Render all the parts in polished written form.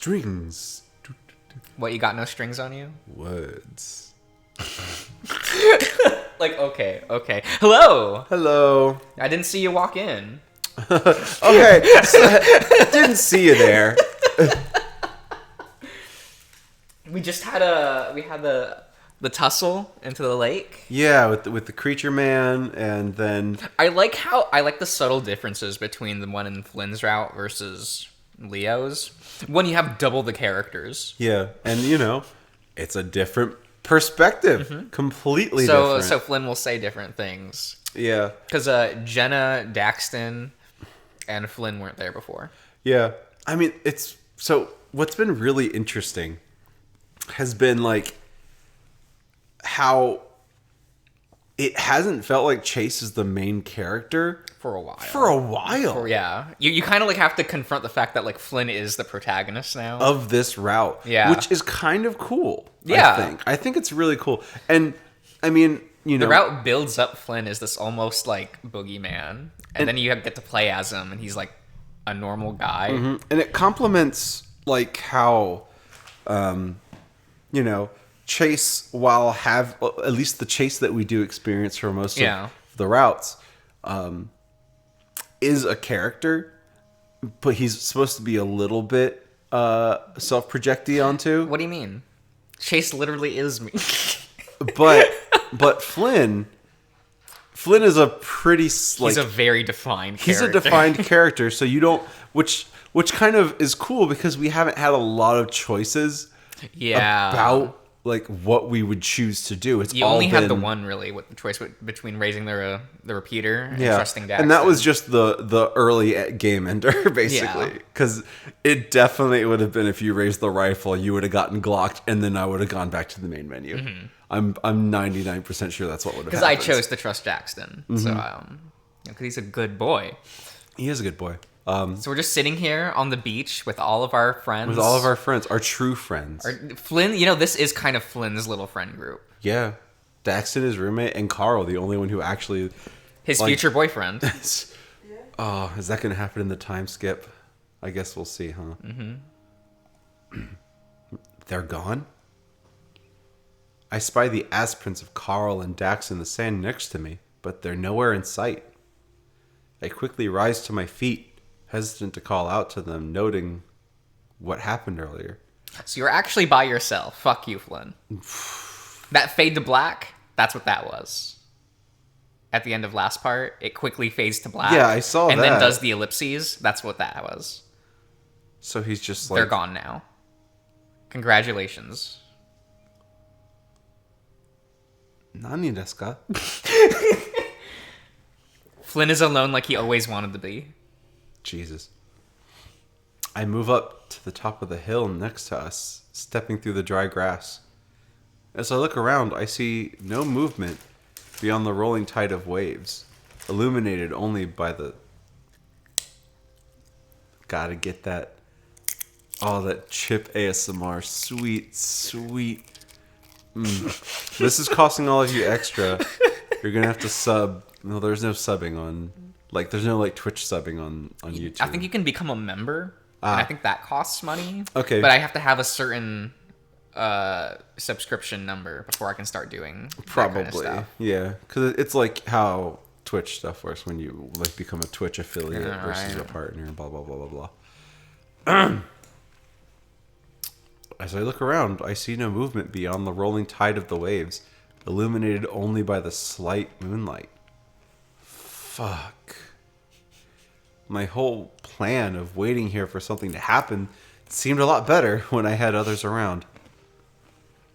Strings. What, you got no strings on you? Words. Like, okay. Hello! Hello. I didn't see you walk in. Okay. Didn't see you there. We just had the tussle into the lake. Yeah, with the creature man, and then I like the subtle differences between the one in Flynn's route versus Leo's. When you have double the characters. yeah, and it's a different perspective, completely different. So Flynn will say different things. Yeah, Because Jenna, Daxton, and Flynn weren't there before. yeah. I mean, what's been really interesting has been like how it hasn't felt like Chase is the main character For a while. Yeah. You kind of like have to confront the fact that like Flynn is the protagonist now. of this route. Yeah. Which is kind of cool. Yeah. I think it's really cool. And I mean, The route builds up Flynn as this almost like boogeyman. And then you get to play as him and he's like a normal guy. and it complements like how Chase, while at least the Chase that we do experience for most of the routes, is a character, but he's supposed to be a little bit self-projecty onto. What do you mean? Chase literally is me. But Flynn is a pretty He's a very defined character. He's a defined character, so you don't, which kind of is cool because we haven't had a lot of choices about like what we would choose to do. You only had the one really with the choice between raising the repeater and trusting Daxton. And that was just the early game ender, basically. Because it definitely would have been if you raised the rifle, you would have gotten Glocked, and then I would have gone back to the main menu. Mm-hmm. I'm 99% sure that's what would have happened. Because I chose to trust Daxton. Mm-hmm. So, because he's a good boy. He is a good boy. So we're just sitting here on the beach with all of our friends. Our true friends. Flynn, this is kind of Flynn's little friend group. Yeah. Daxton, his roommate, and Carl, the only one who actually... His future boyfriend. Oh, is that going to happen in the time skip? I guess we'll see, huh? Mm-hmm. They're gone? I spy the ass prints of Carl and Dax in the sand next to me, but they're nowhere in sight. I quickly rise to my feet, hesitant to call out to them, noting what happened earlier. So you're actually by yourself. Fuck you, Flynn. That fade to black, that's what that was. At the end of last part, it quickly fades to black. Yeah, I saw that. And then does the ellipses. That's what that was. So he's just like... They're gone now. Congratulations. Nani desu ka? Flynn is alone like he always wanted to be. Jesus. I move up to the top of the hill next to us, stepping through the dry grass. As I look around, I see no movement beyond the rolling tide of waves, illuminated only by the... Gotta get that... Oh, that chip ASMR. Sweet, sweet. This is costing all of you extra. You're gonna have to sub. No, there's no subbing on... Like, there's no, like, Twitch subbing on YouTube. I think you can become a member. And I think that costs money. Okay. But I have to have a certain subscription number before I can start doing Probably. that kind of stuff. Yeah. Because it's like how Twitch stuff works when you, like, become a Twitch affiliate versus a partner, blah, blah, blah, blah, blah. As I look around, I see no movement beyond the rolling tide of the waves, illuminated only by the slight moonlight. Fuck. My whole plan of waiting here for something to happen seemed a lot better when I had others around.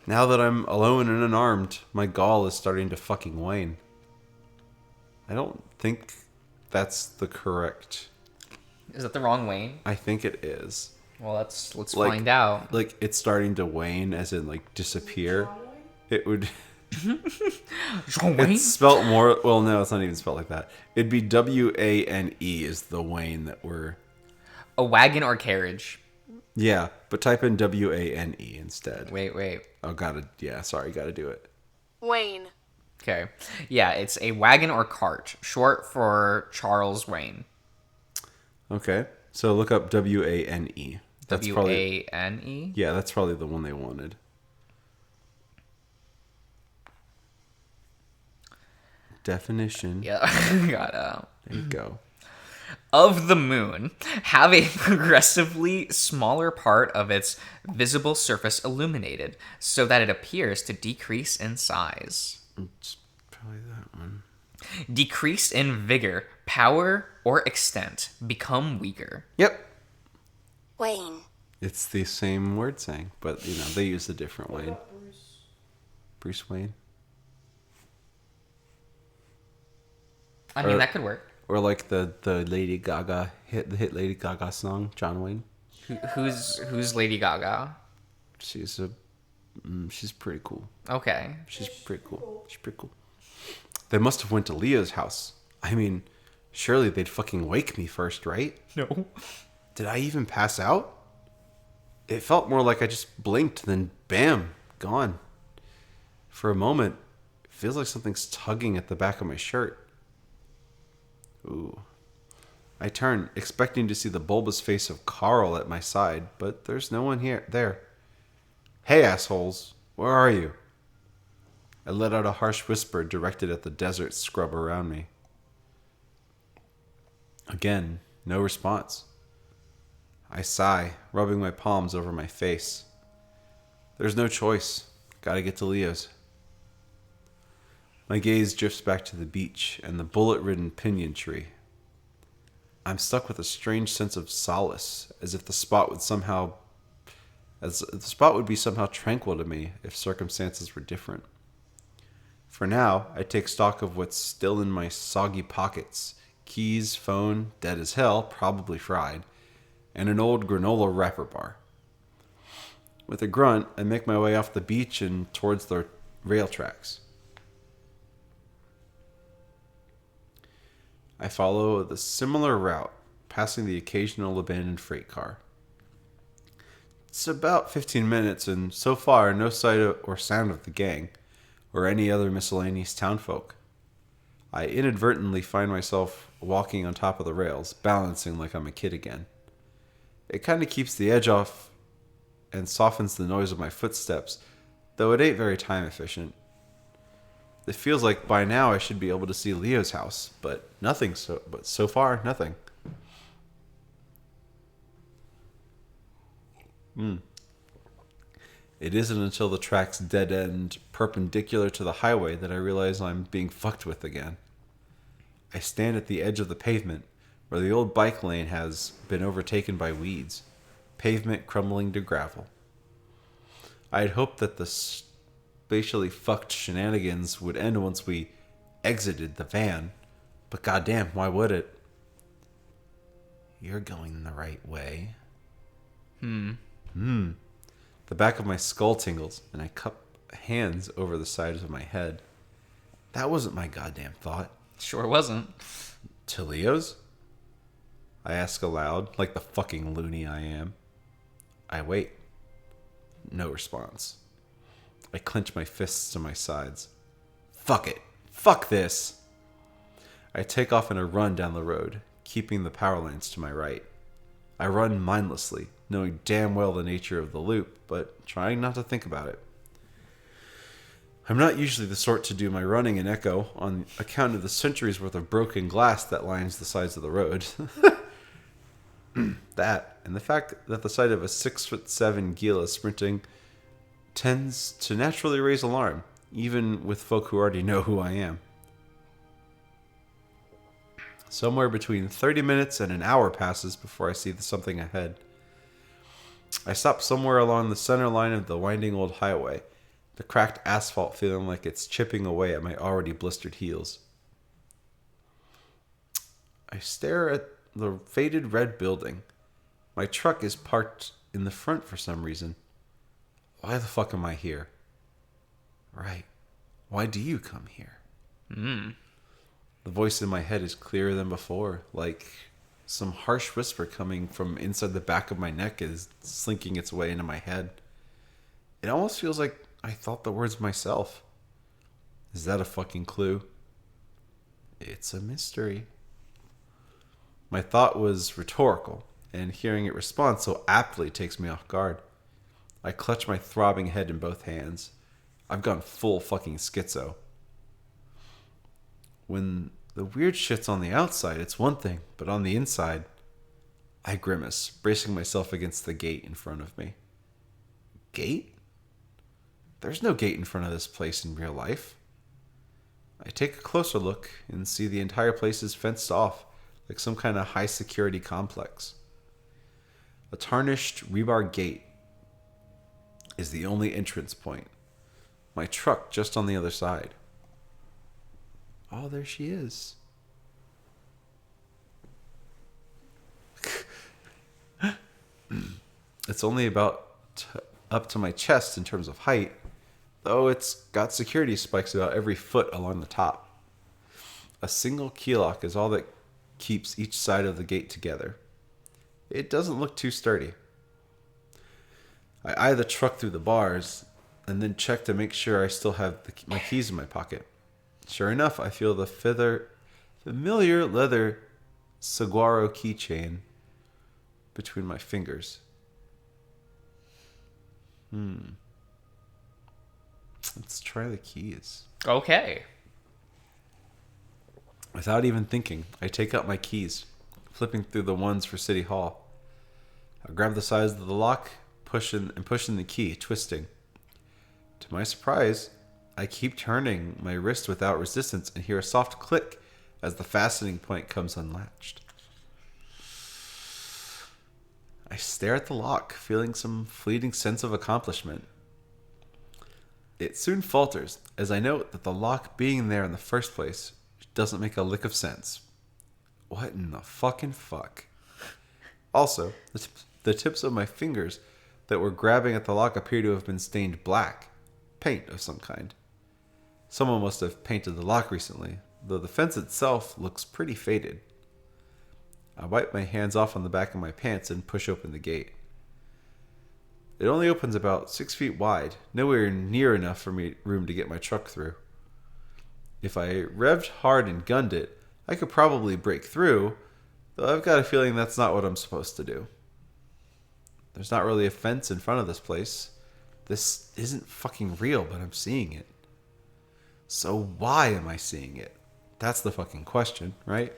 Now that I'm alone and unarmed, my gall is starting to fucking wane. I don't think that's the correct... Is that the wrong Wayne? I think it is. Well, let's find out. Like, it's starting to wane, as in, like, disappear. It would... It's spelt more... Well, no, it's not even spelled like that. It'd be W-A-N-E is the Wayne that we're... A wagon or carriage? Yeah, but type in W-A-N-E instead. Wait. Oh, gotta do it. Wayne. Okay. Yeah, it's a wagon or cart, short for Charles Wayne. Okay, so look up W-A-N-E. That's probably W-A-N-E? yeah. That's probably the one they wanted. Definition. Yeah, got There you go. of the moon have a progressively smaller part of its visible surface illuminated so that it appears to decrease in size. It's probably that one. Decrease in vigor, power, or extent. Become weaker. Yep. Wayne. It's the same word saying, but they use a different Wayne. Bruce Wayne. I mean, Or- that could work. Or like the Lady Gaga hit Lady Gaga song, John Wayne. Who's Lady Gaga? She's pretty cool. Okay. She's pretty cool. She's pretty cool. They must have went to Leo's house. I mean, surely they'd fucking wake me first, right? No. Did I even pass out? It felt more like I just blinked, then bam, gone. For a moment, it feels like something's tugging at the back of my shirt. Ooh. I turn, expecting to see the bulbous face of Carl at my side, but there's no one there. Hey, assholes, where are you? I let out a harsh whisper directed at the desert scrub around me. Again, no response. I sigh, rubbing my palms over my face. There's no choice. Gotta get to Leo's. My gaze drifts back to the beach and the bullet-ridden pinyon tree. I'm stuck with a strange sense of solace, as if the spot would be somehow tranquil to me if circumstances were different. For now, I take stock of what's still in my soggy pockets: keys, phone, dead as hell, probably fried, and an old granola wrapper bar. With a grunt, I make my way off the beach and towards the rail tracks. I follow the similar route, passing the occasional abandoned freight car. It's about 15 minutes, and so far, no sight or sound of the gang, or any other miscellaneous townfolk. I inadvertently find myself walking on top of the rails, balancing like I'm a kid again. It kind of keeps the edge off and softens the noise of my footsteps, though it ain't very time efficient. It feels like by now I should be able to see Leo's house, but so far, nothing. It isn't until the tracks dead end perpendicular to the highway that I realize I'm being fucked with again. I stand at the edge of the pavement, where the old bike lane has been overtaken by weeds, pavement crumbling to gravel. I had hoped that the spatially fucked shenanigans would end once we exited the van, but goddamn, why would it? You're going the right way. The back of my skull tingles, and I cup hands over the sides of my head. That wasn't my goddamn thought. Sure wasn't. To Leo's? I ask aloud, like the fucking loony I am. I wait. No response. I clench my fists to my sides. Fuck it. Fuck this. I take off in a run down the road, keeping the power lines to my right. I run mindlessly, knowing damn well the nature of the loop, but trying not to think about it. I'm not usually the sort to do my running in echo on account of the centuries worth of broken glass that lines the sides of the road. That, and the fact that the sight of a 6'7" Gila sprinting tends to naturally raise alarm, even with folk who already know who I am. Somewhere between 30 minutes and an hour passes before I see something ahead. I stop somewhere along the center line of the winding old highway, the cracked asphalt feeling like it's chipping away at my already blistered heels. I stare at the faded red building. My truck is parked in the front for some reason. Why the fuck am I here? Right. Why do you come here? The voice in my head is clearer than before, like some harsh whisper coming from inside the back of my neck is slinking its way into my head. It almost feels like I thought the words myself. Is that a fucking clue? It's a mystery. My thought was rhetorical, and hearing it respond so aptly takes me off guard. I clutch my throbbing head in both hands. I've gone full fucking schizo. When the weird shit's on the outside, it's one thing, but on the inside, I grimace, bracing myself against the gate in front of me. Gate? There's no gate in front of this place in real life. I take a closer look and see the entire place is fenced off, like some kind of high security complex. A tarnished rebar gate is the only entrance point. My truck just on the other side. Oh, there she is. It's only about up to my chest in terms of height, though it's got security spikes about every foot along the top. A single key lock is all that keeps each side of the gate together. It doesn't look too sturdy. I eye the truck through the bars and then check to make sure I still have my keys in my pocket. Sure enough, I feel the familiar leather saguaro keychain between my fingers. Let's try the keys. Okay. Without even thinking, I take out my keys, flipping through the ones for City Hall. I grab the sides of the lock, pushing the key, twisting. To my surprise, I keep turning my wrist without resistance and hear a soft click as the fastening point comes unlatched. I stare at the lock, feeling some fleeting sense of accomplishment. It soon falters as I note that the lock being there in the first place doesn't make a lick of sense. What in the fucking fuck? Also, the tips of my fingers that were grabbing at the lock appear to have been stained black. Paint of some kind. Someone must have painted the lock recently, though the fence itself looks pretty faded. I wipe my hands off on the back of my pants and push open the gate. It only opens about 6 feet wide, nowhere near enough for me room to get my truck through. If I revved hard and gunned it, I could probably break through, though I've got a feeling that's not what I'm supposed to do. There's not really a fence in front of this place. This isn't fucking real, but I'm seeing it. So why am I seeing it? That's the fucking question, right?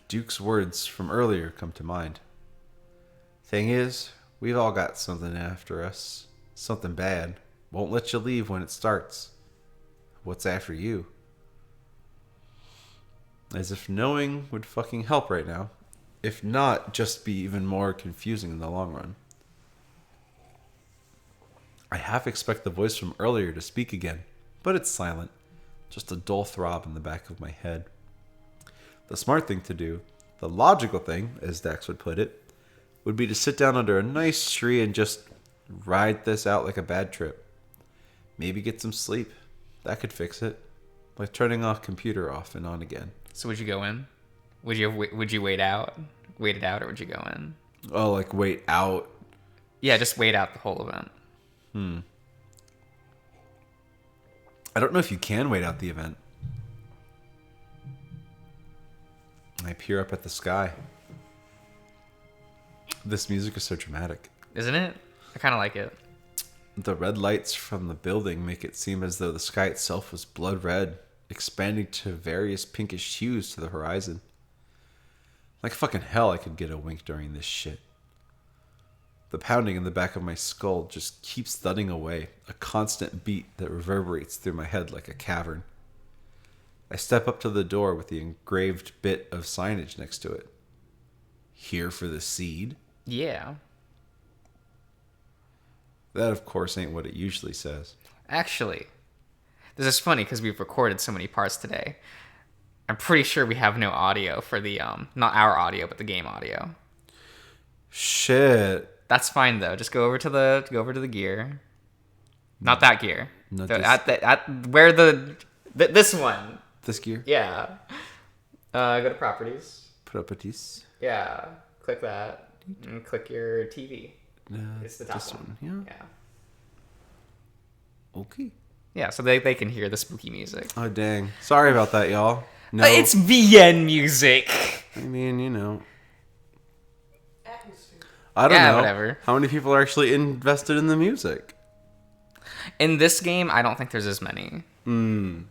Duke's words from earlier come to mind. Thing is, we've all got something after us. Something bad. Won't let you leave when it starts. What's after you? As if knowing would fucking help right now. If not, just be even more confusing in the long run. I half expect the voice from earlier to speak again, but it's silent. Just a dull throb in the back of my head. The smart thing to do, the logical thing, as Dax would put it, would be to sit down under a nice tree and just ride this out like a bad trip. Maybe get some sleep. That could fix it. Like turning our computer off and on again. So would you go in? Would you wait out? Wait it out, or would you go in? Oh, like wait out? Yeah, just wait out the whole event. I don't know if you can wait out the event. I peer up at the sky. This music is so dramatic. Isn't it? I kind of like it. The red lights from the building make it seem as though the sky itself was blood red, expanding to various pinkish hues to the horizon. Like fucking hell I could get a wink during this shit. The pounding in the back of my skull just keeps thudding away, a constant beat that reverberates through my head like a cavern. I step up to the door with the engraved bit of signage next to it. Here for the seed? Yeah. That, of course, ain't what it usually says. Actually, this is funny because we've recorded so many parts today. I'm pretty sure we have no audio for the, not our audio, but the game audio. Shit. That's fine though. Just go over to the gear. Not that gear. Not This one. This gear? Yeah. Go to properties. Properties. Yeah. Click that. And click your TV. It's the top this one. Yeah. Okay. Yeah, so they can hear the spooky music. Oh, dang. Sorry about that, y'all. No. It's VN music. I mean, you know. I don't know. Whatever. How many people are actually invested in the music? In this game, I don't think there's as many. In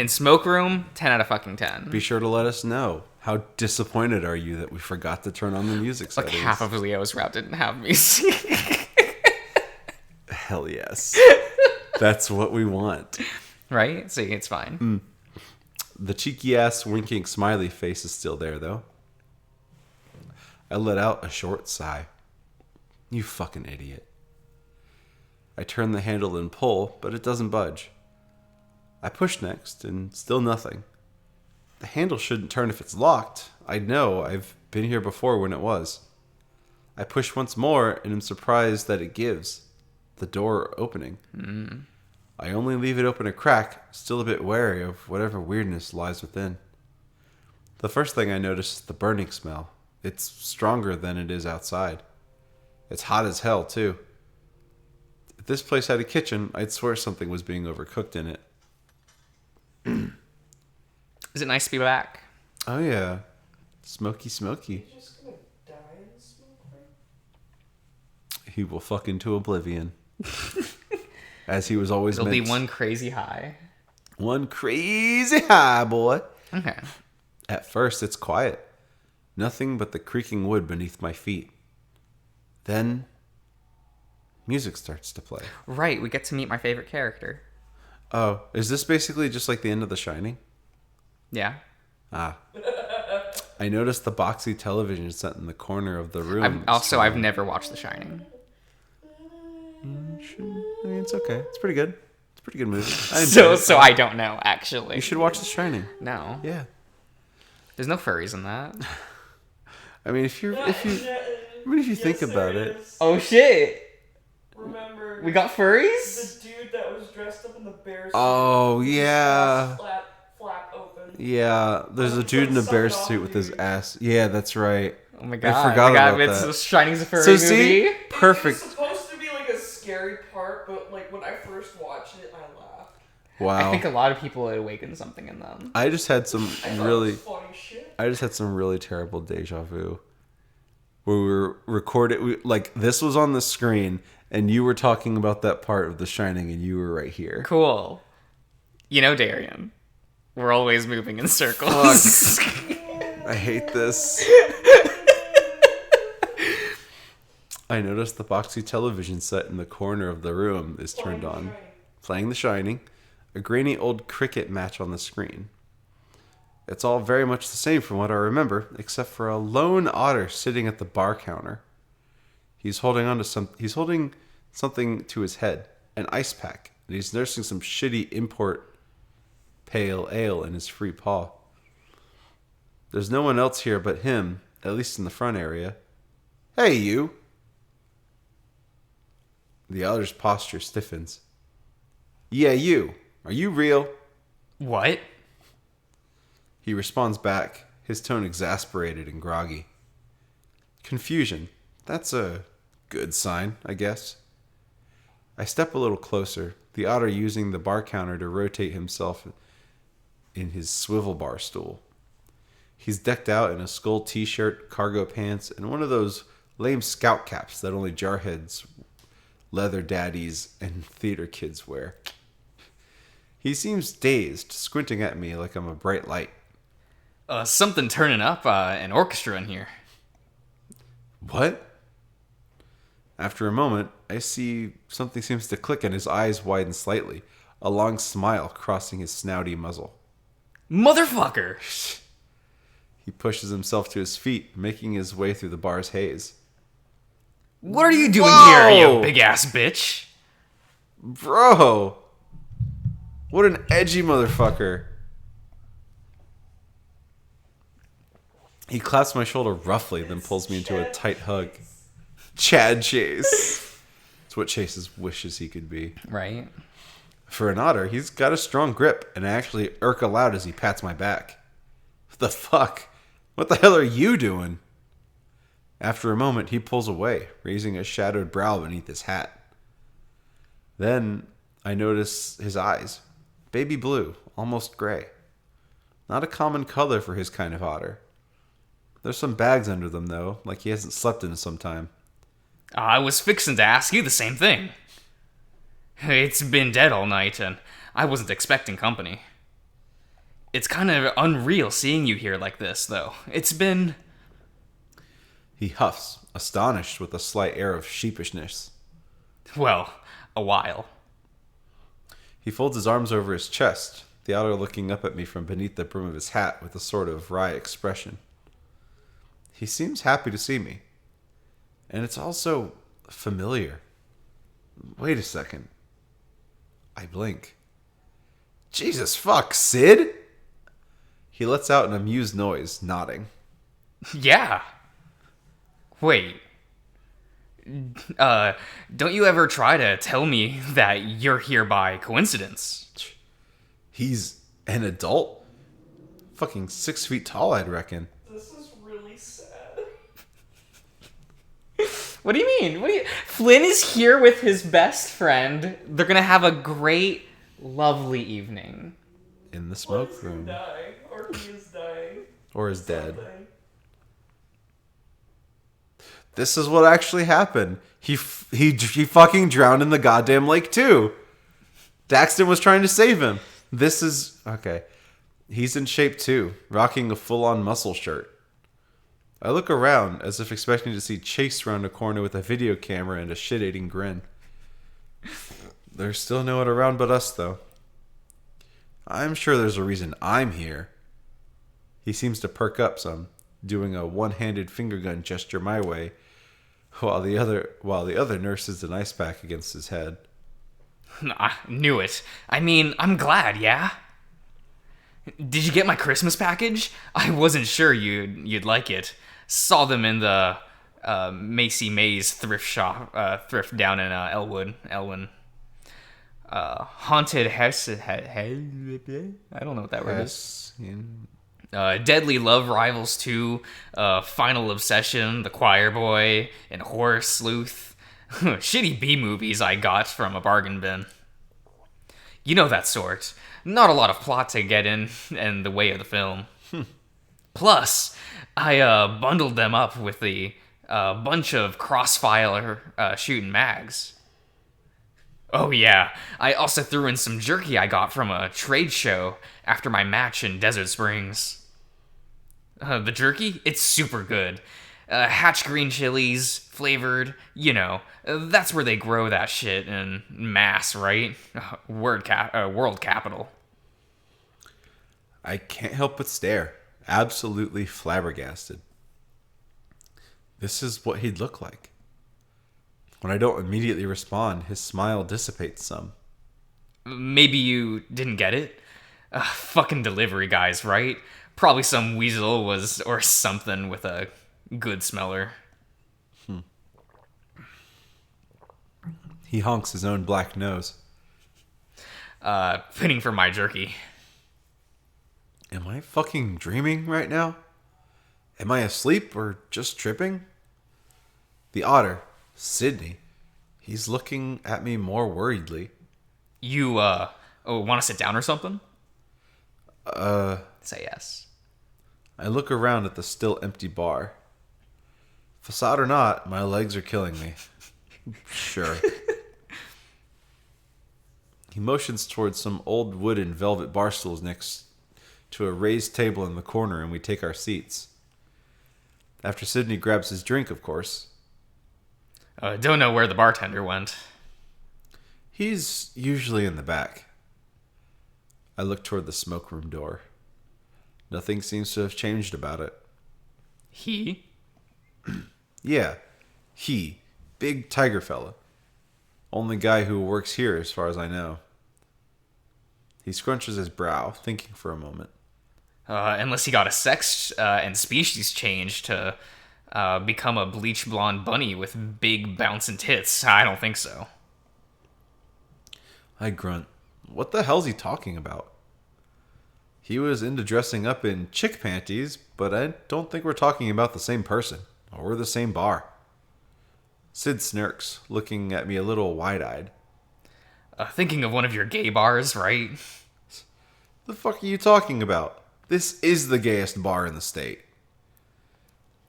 Smoke Room, 10 out of fucking 10. Be sure to let us know. How disappointed are you that we forgot to turn on the music Like settings? half of Leo's route didn't have music. Hell yes. That's what we want. Right? See, it's fine. The cheeky-ass winking smiley face is still there, though. I let out a short sigh. You fucking idiot. I turn the handle and pull, but it doesn't budge. I push next, and still nothing. The handle shouldn't turn if it's locked. I know, I've been here before when it was. I push once more, and am surprised that it gives. The door opening. I only leave it open a crack, still a bit wary of whatever weirdness lies within. The first thing I notice is the burning smell. It's stronger than it is outside. It's hot as hell, too. If this place had a kitchen, I'd swear something was being overcooked in it. Is it nice to be back? Oh, yeah. Smoky, smoky. You're just gonna die in the smoke ring? He will fuck into oblivion. As he was always It'll meant. be one crazy high. One crazy high, boy. Okay. At first, it's quiet. Nothing but the creaking wood beneath my feet. Then, music starts to play. Right, we get to meet my favorite character. Oh, is this basically just like the end of The Shining? Yeah. Ah. I noticed the boxy television set in the corner of the room. I've never watched The Shining. I mean, it's okay. It's pretty good. It's a pretty good movie. So I don't know, actually. You should watch The Shining. No. Yeah. There's no furries in that. I mean, if you think about it. Oh shit! Remember, We got furries? the dude that was dressed up in the bear suit. Oh, with his yeah. ass flap open. Yeah, there's a dude in a bear suit with his ass. Yeah, that's right. Oh my god! I forgot about it's that. Shining's a furry So movie. see, perfect. It's supposed to be like a scary part, but like when I first watched it, I laughed. Wow. I think a lot of people awakened something in them. I just had some I thought it really, was funny shit. I just had some really terrible deja vu. Where we were recording, like this was on the screen, and you were talking about that part of The Shining, and you were right here. Cool. You know, Darian, we're always moving in circles. I hate this. I noticed the boxy television set in the corner of the room is turned on. Playing The Shining, a grainy old cricket match on the screen. It's all very much the same from what I remember, except for a lone otter sitting at the bar counter. He's holding something to his head, an ice pack, and he's nursing some shitty import pale ale in his free paw. There's no one else here but him, at least in the front area. Hey, you! The otter's posture stiffens. Yeah, you. Are you real? What? He responds back, his tone exasperated and groggy. Confusion. That's a good sign, I guess. I step a little closer, the otter using the bar counter to rotate himself in his swivel bar stool. He's decked out in a skull t-shirt, cargo pants, and one of those lame scout caps that only jarheads, leather daddies, and theater kids wear. He seems dazed, squinting at me like I'm a bright light. Something turning up, an orchestra in here. What? After a moment, I see something seems to click and his eyes widen slightly, a long smile crossing his snouty muzzle. Motherfucker! He pushes himself to his feet, making his way through the bar's haze. What are you doing Whoa! here, you big ass bitch? Bro! What an edgy motherfucker. He claps my shoulder roughly, then pulls me into a tight hug. Chad Chase. It's what Chase wishes he could be. Right? For an otter, he's got a strong grip, and I actually irk aloud as he pats my back. What the fuck? What the hell are you doing? After a moment, he pulls away, raising a shadowed brow beneath his hat. Then I notice his eyes. Baby blue, almost gray. Not a common color for his kind of otter. There's some bags under them, though, like he hasn't slept in some time. I was fixin' to ask you the same thing. It's been dead all night, and I wasn't expecting company. It's kind of unreal seeing you here like this, though. It's been... He huffs, astonished with a slight air of sheepishness. well, a while. He folds his arms over his chest, the outer looking up at me from beneath the brim of his hat with a sort of wry expression. He seems happy to see me. And it's also familiar. Wait a second. I blink. Jesus fuck, Sid? He lets out an amused noise, nodding. Yeah. Wait. Don't you ever try to tell me that you're here by coincidence? He's an adult? Fucking 6 feet tall, I'd reckon. This is really sad. What do you mean? Flynn is here with his best friend. They're gonna have a great, lovely evening. In the smoke Let's him room. die, or he is dying. Or is dead. Something. This is what actually happened. He fucking drowned in the goddamn lake too. Daxton was trying to save him. This is... Okay. He's in shape too, rocking a full-on muscle shirt. I look around as if expecting to see Chase round a corner with a video camera and a shit-eating grin. There's still no one around but us, though. I'm sure there's a reason I'm here. He seems to perk up some, doing a one-handed finger gun gesture my way, while the other nurses an ice pack against his head. I knew it. I mean, I'm glad, yeah? Did you get my Christmas package? I wasn't sure you'd like it. Saw them in the Macy Mays thrift thrift down in Elwyn. Haunted house. I don't know what that word is. Deadly Love Rivals 2, Final Obsession, The Choir Boy, and Horror Sleuth. Shitty B-movies I got from a bargain bin. You know that sort. Not a lot of plot to get in the way of the film. Plus, I bundled them up with the bunch of crossfire shooting mags. Oh yeah, I also threw in some jerky I got from a trade show after my match in Desert Springs. The jerky? It's super good. Hatch green chilies, flavored, you know. That's where they grow that shit in mass, right? World capital. I can't help but stare, absolutely flabbergasted. This is what he'd look like. When I don't immediately respond, his smile dissipates some. Maybe you didn't get it? Fucking delivery guys, right? Probably some weasel or something with a good smeller. He honks his own black nose. Pinning for my jerky. Am I fucking dreaming right now? Am I asleep or just tripping? The otter, Sydney, he's looking at me more worriedly. You, want to sit down or something? Say yes. I look around at the still empty bar. Facade or not, my legs are killing me. Sure. He motions towards some old wooden velvet bar stools next to a raised table in the corner, and we take our seats. After Sydney grabs his drink, of course. Don't know where the bartender went. He's usually in the back. I look toward the smoke room door. Nothing seems to have changed about it. He? Yeah, he. Big tiger fella. Only guy who works here as far as I know. He scrunches his brow, thinking for a moment. Unless he got a sex and species change to become a bleach blonde bunny with big bouncing tits. I don't think so. I grunt. What the hell's he talking about? He was into dressing up in chick panties, but I don't think we're talking about the same person or the same bar. Sid smirks, looking at me a little wide-eyed. Thinking of one of your gay bars, right? The fuck are you talking about? This is the gayest bar in the state.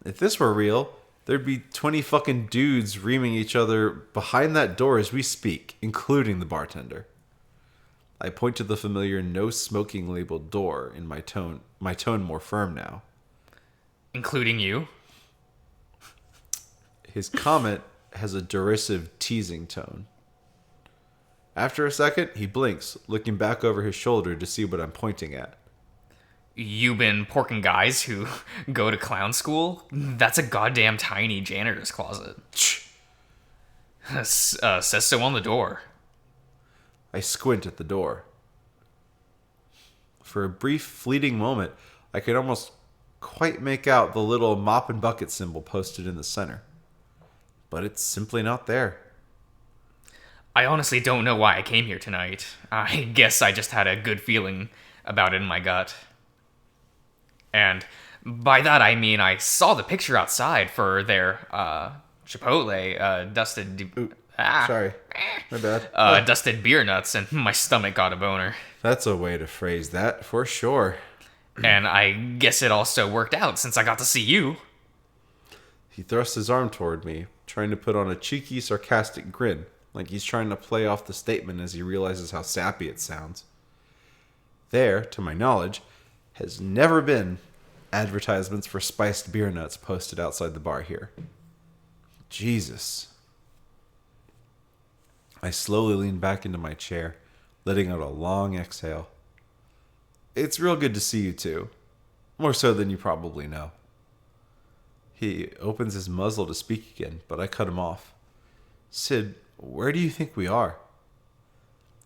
If this were real, There'd be 20 fucking dudes reaming each other behind that door as we speak, including the bartender. I point to the familiar no smoking labeled door in my tone more firm now. Including you? His comment has a derisive, teasing tone. After a second, he blinks, looking back over his shoulder to see what I'm pointing at. You been porking guys who go to clown school? That's a goddamn tiny janitor's closet. Says so on the door. I squint at the door. For a brief, fleeting moment, I could almost quite make out the little mop and bucket symbol posted in the center. But it's simply not there. I honestly don't know why I came here tonight. I guess I just had a good feeling about it in my gut. And by that I mean I saw the picture outside for their Chipotle dusted... Sorry. My bad. Dusted beer nuts, and my stomach got a boner. That's a way to phrase that, for sure. And I guess it also worked out since I got to see you. He thrusts his arm toward me, trying to put on a cheeky, sarcastic grin, like he's trying to play off the statement as he realizes how sappy it sounds. There, to my knowledge, has never been advertisements for spiced beer nuts posted outside the bar here. Jesus. I slowly lean back into my chair, letting out a long exhale. It's real good to see you too. More so than you probably know. He opens his muzzle to speak again, but I cut him off. Sid, where do you think we are?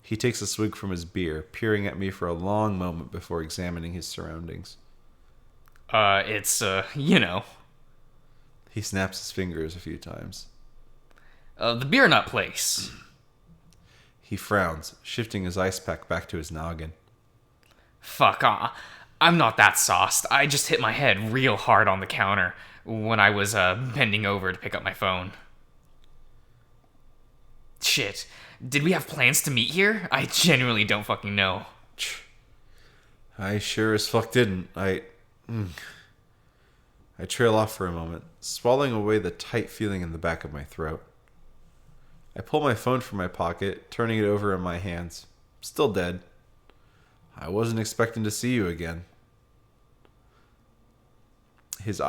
He takes a swig from his beer, peering at me for a long moment before examining his surroundings. It's, you know. He snaps his fingers a few times. The beer nut place. He frowns, shifting his ice pack back to his noggin. Fuck, I'm not that sauced. I just hit my head real hard on the counter when I was, bending over to pick up my phone. Shit. Did we have plans to meet here? I genuinely don't fucking know. I sure as fuck didn't. I trail off for a moment, swallowing away the tight feeling in the back of my throat. I pull my phone from my pocket, turning it over in my hands. Still dead. I wasn't expecting to see you again. His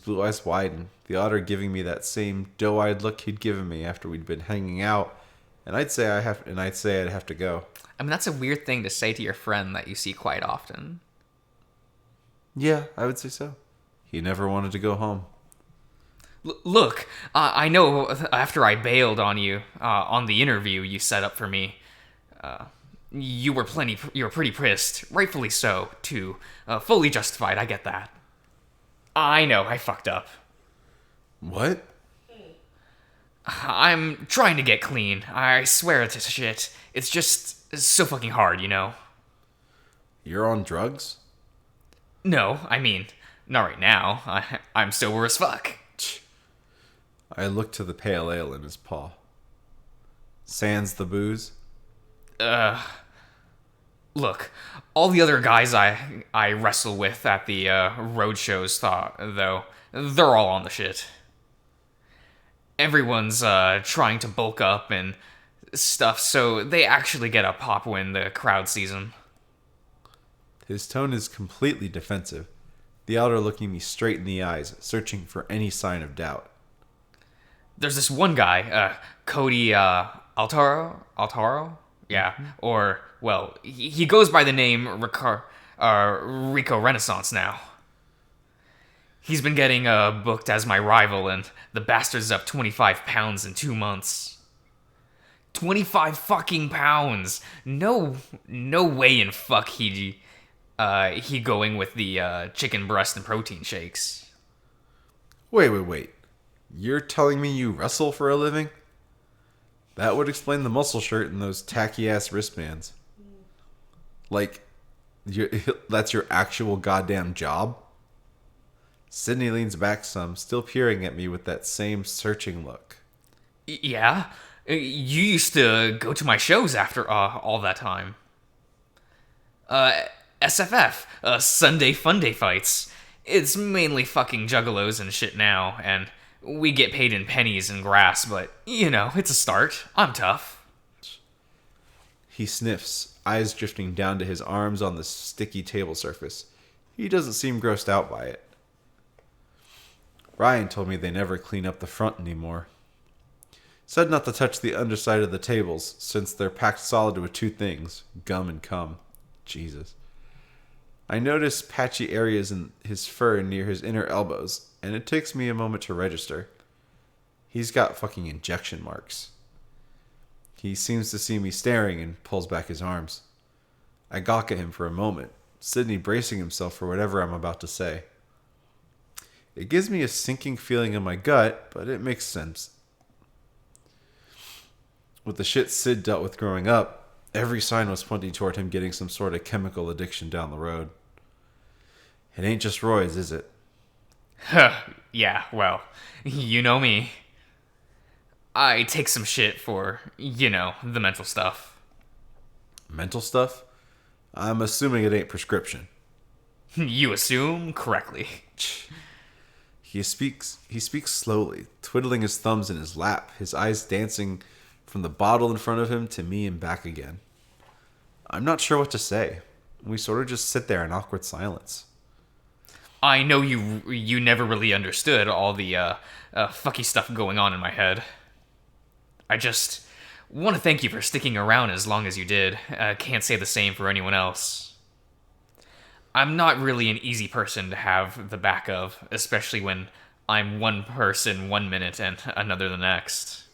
blue eyes widen, the otter giving me that same doe-eyed look he'd given me after we'd been hanging out, and I'd say I'd have to go. I mean, that's a weird thing to say to your friend that you see quite often. Yeah, I would say so. He never wanted to go home. Look, I know after I bailed on you on the interview you set up for me, you were pretty pissed, rightfully so, too. Fully justified, I get that. I know, I fucked up. What? I'm trying to get clean. I swear to shit. It's just so fucking hard, you know? You're on drugs? No, I mean, not right now. I'm sober as fuck. I look to the pale ale in his paw. Sans the booze? Look, all the other guys I wrestle with at the road shows though, they're all on the shit. Everyone's trying to bulk up and stuff, so they actually get a pop when the crowd sees them. His tone is completely defensive, the outer looking me straight in the eyes, searching for any sign of doubt. There's this one guy, Cody Altaro? Yeah, or, well, he goes by the name Rico Renaissance now. He's been getting booked as my rival, and the bastard's up 25 pounds in 2 months. 25 fucking pounds! No way in fuck he going with the chicken breast and protein shakes. Wait. You're telling me you wrestle for a living? That would explain the muscle shirt and those tacky-ass wristbands. Like, that's your actual goddamn job? Sydney leans back some, still peering at me with that same searching look. Yeah? You used to go to my shows after all that time. SFF, Sunday Fun Day fights. It's mainly fucking juggalos and shit now, and we get paid in pennies and grass, but, it's a start. I'm tough. He sniffs, eyes drifting down to his arms on the sticky table surface. He doesn't seem grossed out by it. Ryan told me they never clean up the front anymore. Said not to touch the underside of the tables, since they're packed solid with two things, gum and cum. Jesus. I notice patchy areas in his fur near his inner elbows, and it takes me a moment to register. He's got fucking injection marks. He seems to see me staring and pulls back his arms. I gawk at him for a moment, Sidney bracing himself for whatever I'm about to say. It gives me a sinking feeling in my gut, but it makes sense. With the shit Sid dealt with growing up, every sign was pointing toward him getting some sort of chemical addiction down the road. It ain't just Roy's, is it? Yeah, well, you know me. I take some shit for, the mental stuff. Mental stuff? I'm assuming it ain't prescription. You assume correctly. He speaks slowly, twiddling his thumbs in his lap, his eyes dancing from the bottle in front of him to me and back again. I'm not sure what to say. We sort of just sit there in awkward silence. I know you never really understood all the fucky stuff going on in my head. I just want to thank you for sticking around as long as you did. Can't say the same for anyone else. I'm not really an easy person to have the back of, especially when I'm one person 1 minute and another the next.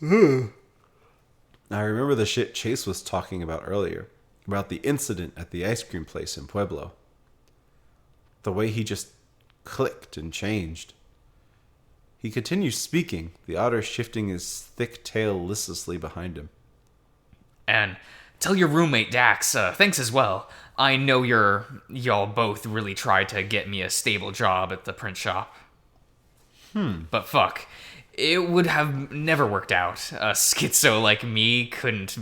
I remember the shit Chase was talking about earlier, about the incident at the ice cream place in Pueblo. The way he just clicked and changed. He continues speaking, the otter shifting his thick tail listlessly behind him. And tell your roommate Dax, thanks as well. I know y'all both really tried to get me a stable job at the print shop. But fuck, it would have never worked out. A schizo like me couldn't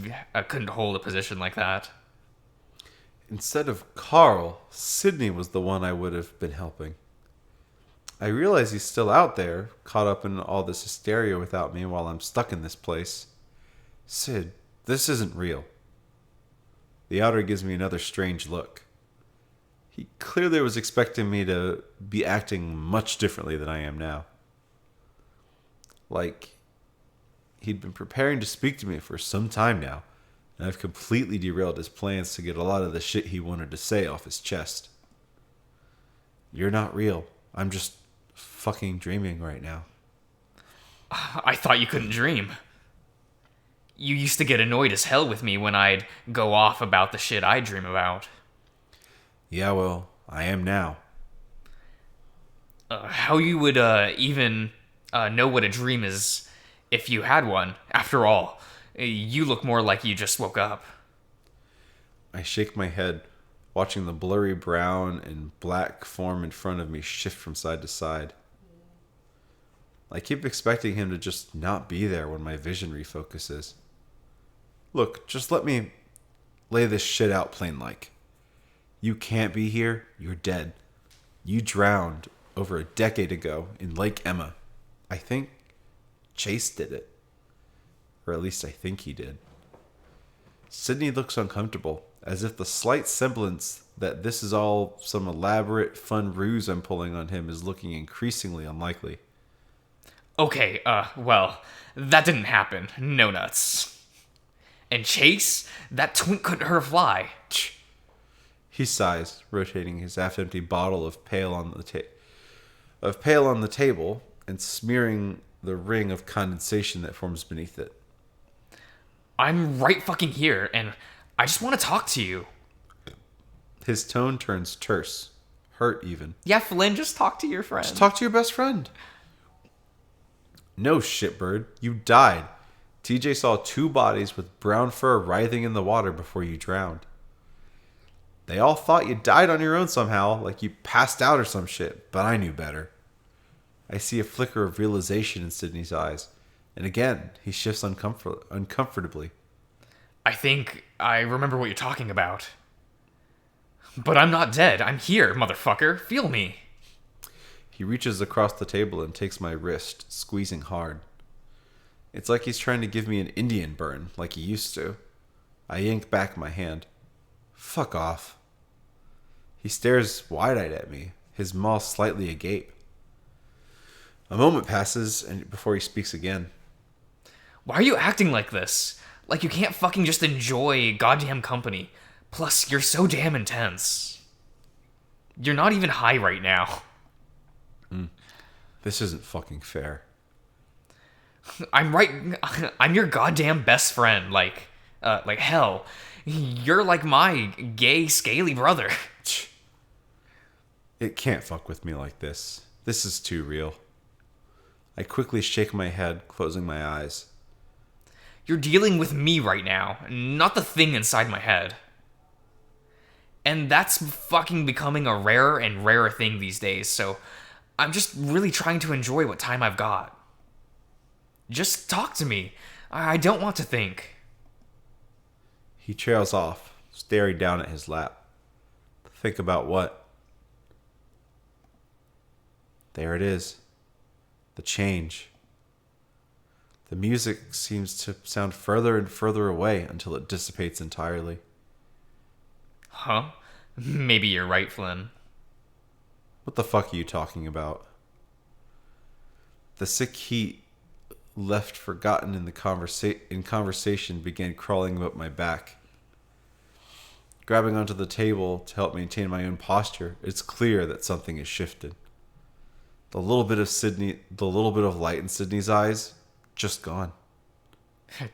hold a position like that. Instead of Carl, Sidney was the one I would have been helping. I realize he's still out there, caught up in all this hysteria without me while I'm stuck in this place. Sid, this isn't real. The outer gives me another strange look. He clearly was expecting me to be acting much differently than I am now. Like, he'd been preparing to speak to me for some time now, and I've completely derailed his plans to get a lot of the shit he wanted to say off his chest. You're not real. I'm just fucking dreaming right now. I thought you couldn't dream. You used to get annoyed as hell with me when I'd go off about the shit I dream about. Yeah, well, I am now. How you would even know what a dream is if you had one? After all, you look more like you just woke up. I shake my head, watching the blurry brown and black form in front of me shift from side to side. I keep expecting him to just not be there when my vision refocuses. Look, just let me lay this shit out plain like. You can't be here, you're dead. You drowned over a decade ago in Lake Emma. I think Chase did it. Or at least I think he did. Sidney looks uncomfortable, as if the slight semblance that this is all some elaborate, fun ruse I'm pulling on him is looking increasingly unlikely. Okay, well, that didn't happen. No nuts. And Chase? That twink couldn't hurt a fly. He sighs, rotating his half-empty bottle of pale on the table and smearing the ring of condensation that forms beneath it. I'm right fucking here, and I just want to talk to you. His tone turns terse, hurt even. Yeah, Flynn, just talk to your friend. Just talk to your best friend. No, shitbird. You died. TJ saw 2 bodies with brown fur writhing in the water before you drowned. They all thought you died on your own somehow, like you passed out or some shit, but I knew better. I see a flicker of realization in Sidney's eyes, and again, he shifts uncomfortably. I think I remember what you're talking about. But I'm not dead. I'm here, motherfucker. Feel me. He reaches across the table and takes my wrist, squeezing hard. It's like he's trying to give me an Indian burn, like he used to. I yank back my hand. Fuck off. He stares wide-eyed at me, his mouth slightly agape. A moment passes and before he speaks again. Why are you acting like this? Like you can't fucking just enjoy goddamn company. Plus, you're so damn intense. You're not even high right now. This isn't fucking fair. I'm your goddamn best friend. Like hell. You're like my gay, scaly brother. It can't fuck with me like this. This is too real. I quickly shake my head, closing my eyes. You're dealing with me right now, not the thing inside my head. And that's fucking becoming a rarer and rarer thing these days, so I'm just really trying to enjoy what time I've got. Just talk to me. I don't want to think. He trails off, staring down at his lap. Think about what? There it is. The change. The music seems to sound further and further away until it dissipates entirely. Huh? Maybe you're right, Flynn. What the fuck are you talking about? The sick heat left forgotten in conversation began crawling up my back. Grabbing onto the table to help maintain my own posture, it's clear that something has shifted. The little bit of light in Sydney's eyes, just gone.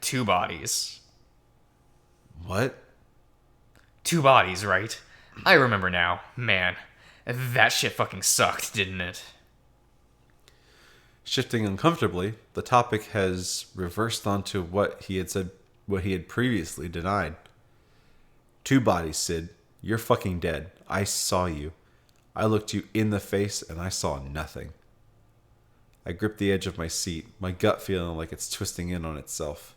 2 bodies. What? 2 bodies, right? I remember now. Man, that shit fucking sucked, didn't it? Shifting uncomfortably, the topic has reversed onto what he had previously denied. 2 bodies, Sid. You're fucking dead. I saw you. I looked you in the face and I saw nothing. I grip the edge of my seat, my gut feeling like it's twisting in on itself.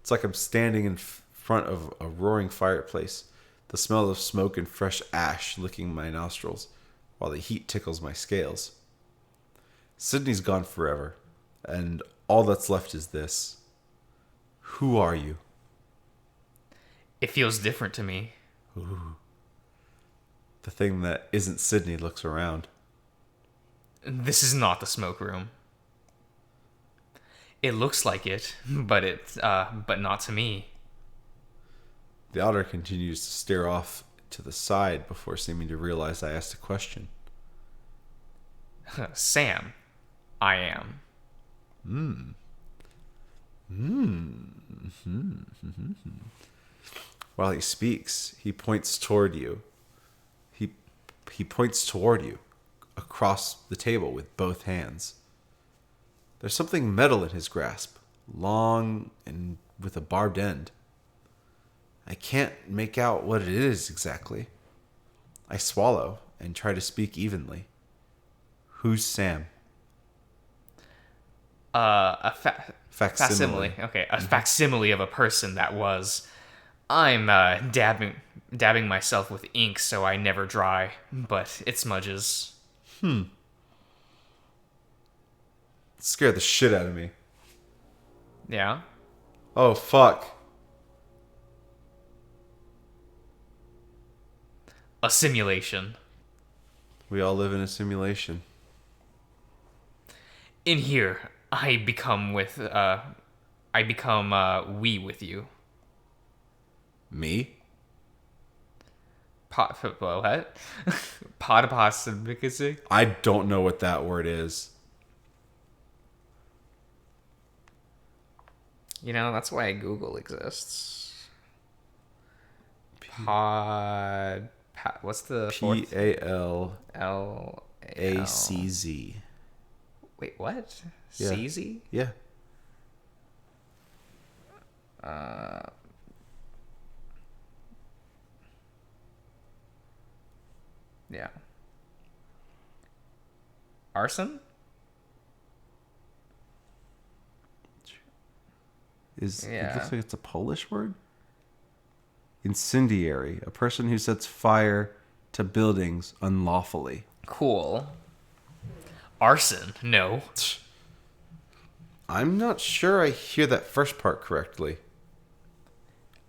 It's like I'm standing in front of a roaring fireplace, the smell of smoke and fresh ash licking my nostrils, while the heat tickles my scales. Sydney's gone forever, and all that's left is this. Who are you? It feels different to me. Ooh. The thing that isn't Sydney looks around. This is not the smoke room. It looks like it, but not to me. The otter continues to stare off to the side before seeming to realize I asked a question. Sam, I am. While he speaks, he points toward you. He points toward you across the table with both hands. There's something metal in his grasp, long and with a barbed end. I can't make out what it is exactly. I swallow and try to speak evenly. Who's Sam? A Facsimile. Okay, a facsimile of a person that was. I'm dabbing myself with ink so I never dry, but it smudges. It scared the shit out of me. Yeah? Oh, fuck. A simulation. We all live in a simulation. In here, I become we with you. Me? What? Podopasificacy? I don't know what that word is. You know, that's why Google exists. What's the fourth? PALACZ. L-A-L. Wait, what? Yeah. CZ? Yeah. Yeah. Arson? It Yeah. looks like it's a Polish word? Incendiary. A person who sets fire to buildings unlawfully. Cool. Arson? No. I'm not sure I hear that first part correctly.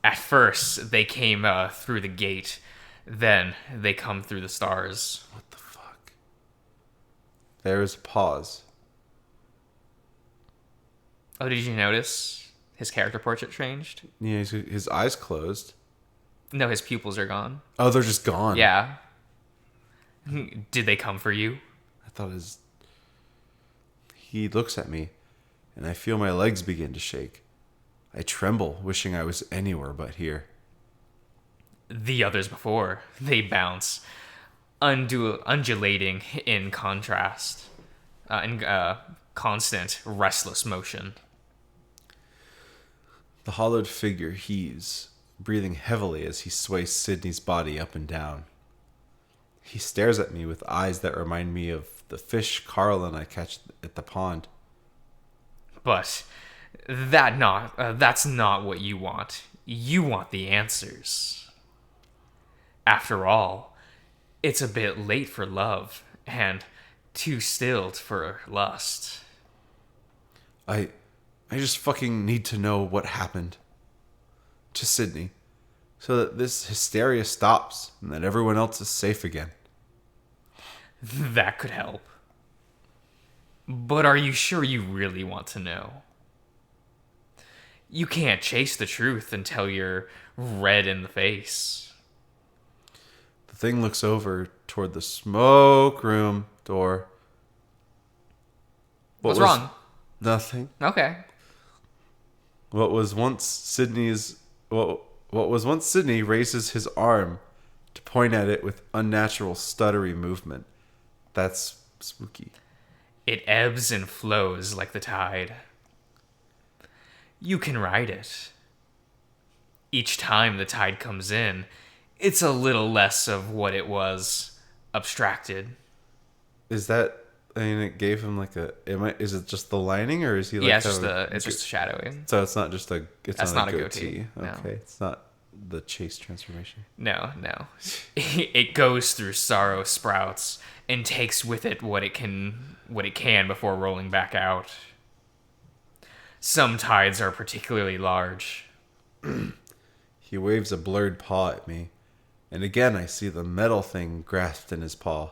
At first, they came through the gate. Then they come through the stars. What the fuck? There is a pause. Oh, did you notice his character portrait changed? Yeah, his eyes closed. No, his pupils are gone. Oh, they're just gone. Yeah. Did they come for you? I thought his... He looks at me, and I feel my legs begin to shake. I tremble, wishing I was anywhere but here. The others before, they bounce, undulating in contrast, in constant, restless motion. The hollowed figure heaves, breathing heavily as he sways Sydney's body up and down. He stares at me with eyes that remind me of the fish Carl and I catch at the pond. But that's not what you want. You want the answers. After all, it's a bit late for love and too stilled for lust. I just fucking need to know what happened to Sydney so that this hysteria stops and that everyone else is safe again. That could help. But are you sure you really want to know? You can't chase the truth until you're red in the face. The thing looks over toward the smoke room door. What's wrong? Nothing. Okay. What was once Sydney raises his arm to point at it with unnatural stuttery movement. That's spooky. It ebbs and flows like the tide. You can ride it. Each time the tide comes in, it's a little less of what it was, abstracted. Is that? I mean, it gave him like a. Is it just the lining, or is he like? Yeah, it's just shadowing. So it's not just a. That's not a goatee. No. Okay, it's not the chase transformation. No. It goes through sorrow sprouts and takes with it what it can before rolling back out. Some tides are particularly large. He waves a blurred paw at me, and again I see the metal thing grasped in his paw.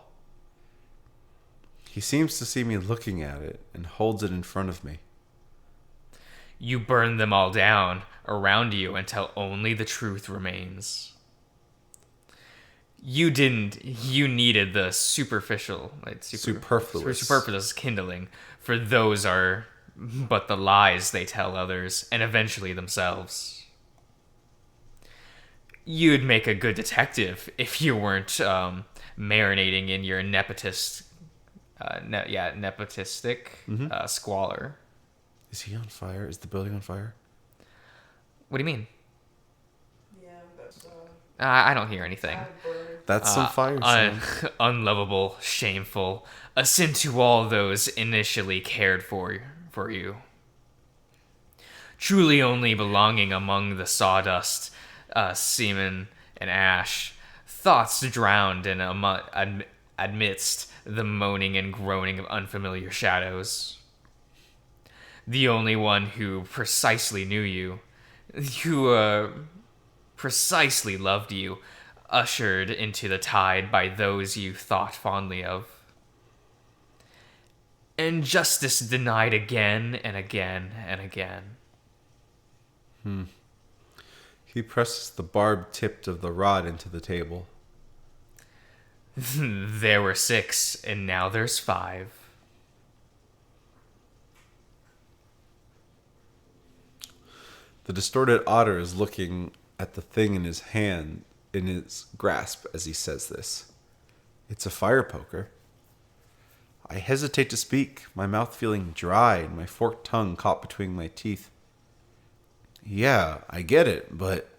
He seems to see me looking at it and holds it in front of me. You burn them all down around you until only the truth remains. You didn't. You needed the superficial, superfluous kindling, for those are but the lies they tell others and eventually themselves. You'd make a good detective if you weren't marinating in your nepotistic squalor. Is he on fire? Is the building on fire? What do you mean? Yeah, that's I don't hear anything. bad bird. That's some fire sound. Unlovable, shameful, a sin to all those initially cared for you. Truly only belonging among the sawdust, semen, and ash, thoughts drowned in amidst the moaning and groaning of unfamiliar shadows. The only one who precisely knew you, who precisely loved you, ushered into the tide by those you thought fondly of. And justice denied again and again and again. He presses the barbed tip of the rod into the table. There were 6, and now there's 5. The distorted otter is looking at the thing in his hand, in his grasp, as he says this. It's a fire poker. I hesitate to speak, my mouth feeling dry and my forked tongue caught between my teeth. Yeah, I get it, but...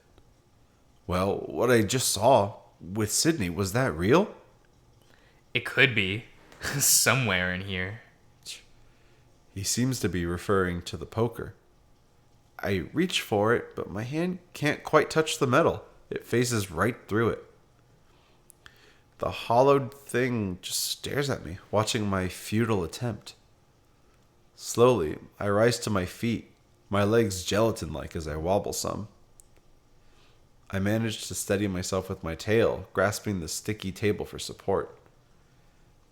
Well, what I just saw with Sydney, was that real? It could be. Somewhere in here. He seems to be referring to the poker. I reach for it, but my hand can't quite touch the metal. It phases right through it. The hollowed thing just stares at me, watching my futile attempt. Slowly, I rise to my feet, my legs gelatin-like as I wobble some. I manage to steady myself with my tail, grasping the sticky table for support.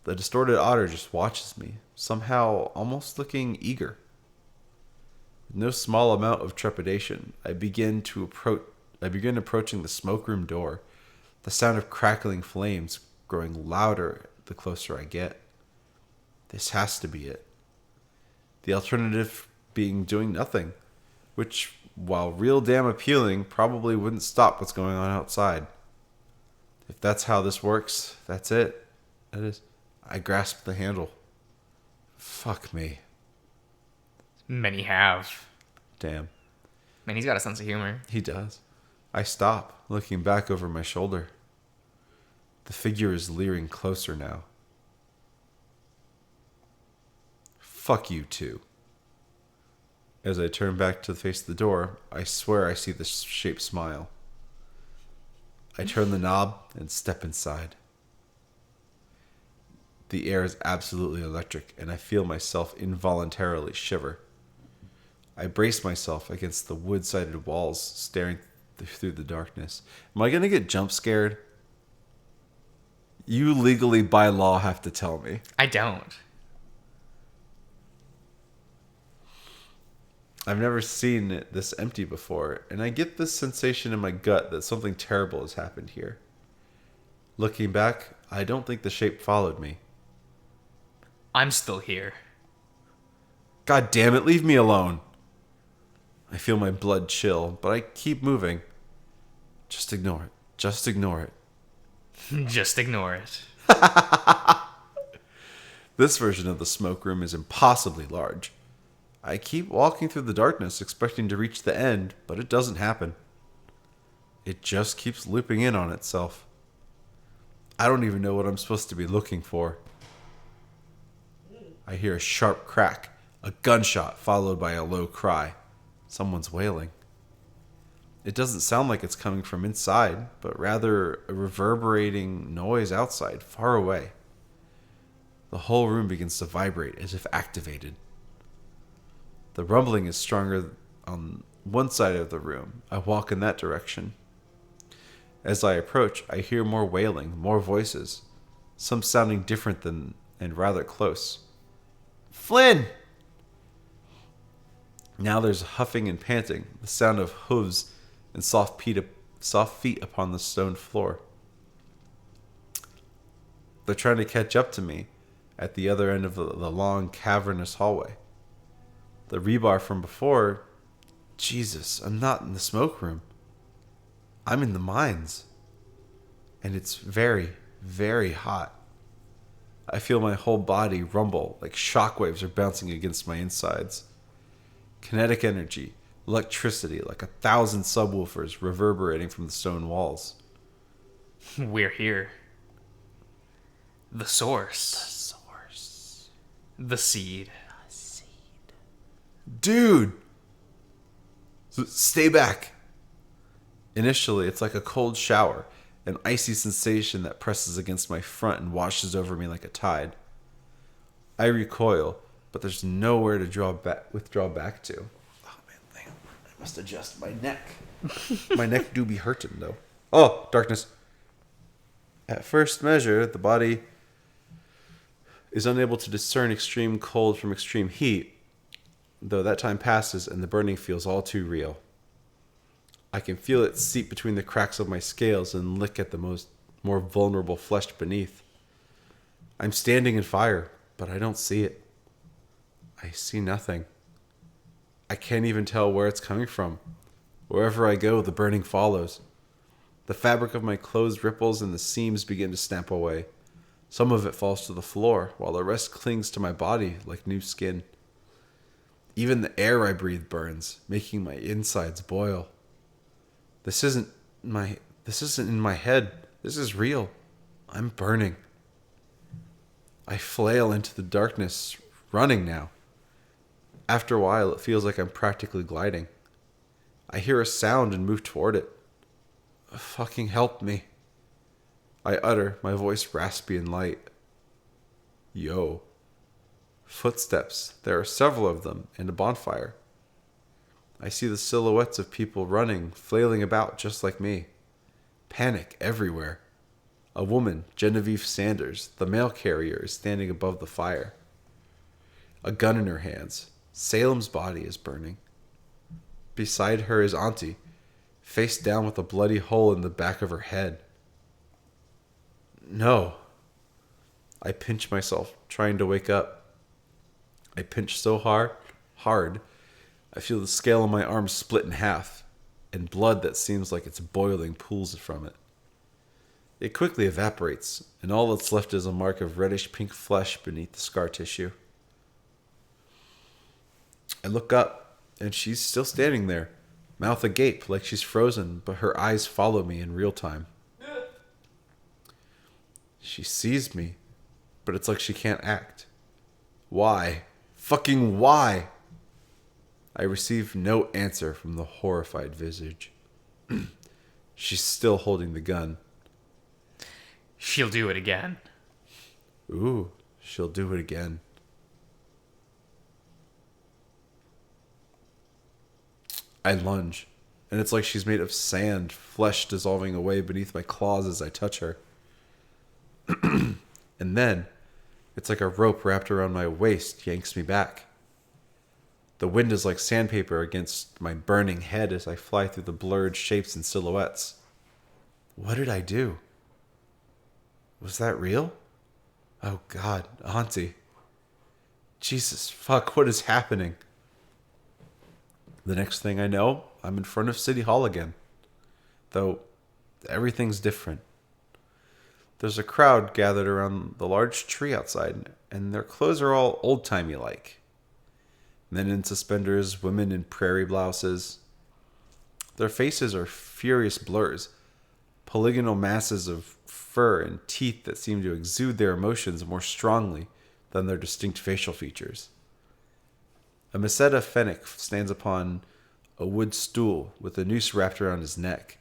The distorted otter just watches me, somehow almost looking eager. With no small amount of trepidation, I begin approaching the smoke room door, the sound of crackling flames growing louder the closer I get. This has to be it. The alternative being doing nothing, which, while real damn appealing, probably wouldn't stop what's going on outside. If that's how this works, that's it. That is. I grasp the handle. Fuck me. Many have. Damn. Man, he's got a sense of humor. He does. I stop, looking back over my shoulder. The figure is leering closer now. Fuck you too. As I turn back to face the door, I swear I see the shape smile. I turn the knob and step inside. The air is absolutely electric, and I feel myself involuntarily shiver. I brace myself against the wood-sided walls, staring through the darkness. Am I going to get jump scared? You legally, by law, have to tell me. I don't. I've never seen it this empty before, and I get this sensation in my gut that something terrible has happened here. Looking back, I don't think the shape followed me. I'm still here. God damn it, leave me alone. I feel my blood chill, but I keep moving. Just ignore it. Just ignore it. Just ignore it. This version of the smoke room is impossibly large. I keep walking through the darkness, expecting to reach the end, but it doesn't happen. It just keeps looping in on itself. I don't even know what I'm supposed to be looking for. I hear a sharp crack, a gunshot followed by a low cry. Someone's wailing. It doesn't sound like it's coming from inside, but rather a reverberating noise outside, far away. The whole room begins to vibrate as if activated. The rumbling is stronger on one side of the room. I walk in that direction. As I approach, I hear more wailing, more voices, some sounding different and rather close. Flynn! Now there's huffing and panting, the sound of hooves and soft feet upon the stone floor. They're trying to catch up to me at the other end of the long, cavernous hallway. The rebar from before... Jesus, I'm not in the smoke room. I'm in the mines. And it's very, very hot. I feel my whole body rumble like shockwaves are bouncing against my insides. Kinetic energy, electricity, like 1,000 subwoofers reverberating from the stone walls. We're here. The source. The seed. Dude! Stay back! Initially, it's like a cold shower, an icy sensation that presses against my front and washes over me like a tide. I recoil, but there's nowhere to withdraw back to. Oh man, I must adjust my neck. My neck do be hurting though. Oh, darkness. At first measure, the body is unable to discern extreme cold from extreme heat, though that time passes and the burning feels all too real. I can feel it seep between the cracks of my scales and lick at the more vulnerable flesh beneath. I'm standing in fire, but I don't see it. I see nothing. I can't even tell where it's coming from. Wherever I go, the burning follows. The fabric of my clothes ripples and the seams begin to snap away. Some of it falls to the floor, while the rest clings to my body like new skin. Even the air I breathe burns, making my insides boil. This isn't in my head. This is real. I'm burning. I flail into the darkness, running now. After a while, it feels like I'm practically gliding. I hear a sound and move toward it. Fucking help me. I utter, my voice raspy and light. Yo. Footsteps. There are several of them, and a bonfire. I see the silhouettes of people running, flailing about just like me. Panic everywhere. A woman, Genevieve Sanders, the mail carrier, is standing above the fire. A gun in her hands. Salem's body is burning. Beside her is Auntie, face down with a bloody hole in the back of her head. No. I pinch myself, trying to wake up. I pinch so hard, I feel the scale on my arm split in half, and blood that seems like it's boiling pools from it. It quickly evaporates, and all that's left is a mark of reddish-pink flesh beneath the scar tissue. I look up, and she's still standing there, mouth agape like she's frozen, but her eyes follow me in real time. She sees me, but it's like she can't act. Why? Fucking why? I receive no answer from the horrified visage. She's still holding the gun. She'll do it again. Ooh, she'll do it again. I lunge, and it's like she's made of sand, flesh dissolving away beneath my claws as I touch her. And then, it's like a rope wrapped around my waist yanks me back. The wind is like sandpaper against my burning head as I fly through the blurred shapes and silhouettes. What did I do? Was that real? Oh God, Auntie. Jesus, fuck, what is happening? The next thing I know, I'm in front of City Hall again. Though, everything's different. There's a crowd gathered around the large tree outside, and their clothes are all old-timey like. Men in suspenders, women in prairie blouses. Their faces are furious blurs, polygonal masses of fur and teeth that seem to exude their emotions more strongly than their distinct facial features. A Meseta Fennec stands upon a wood stool with a noose wrapped around his neck,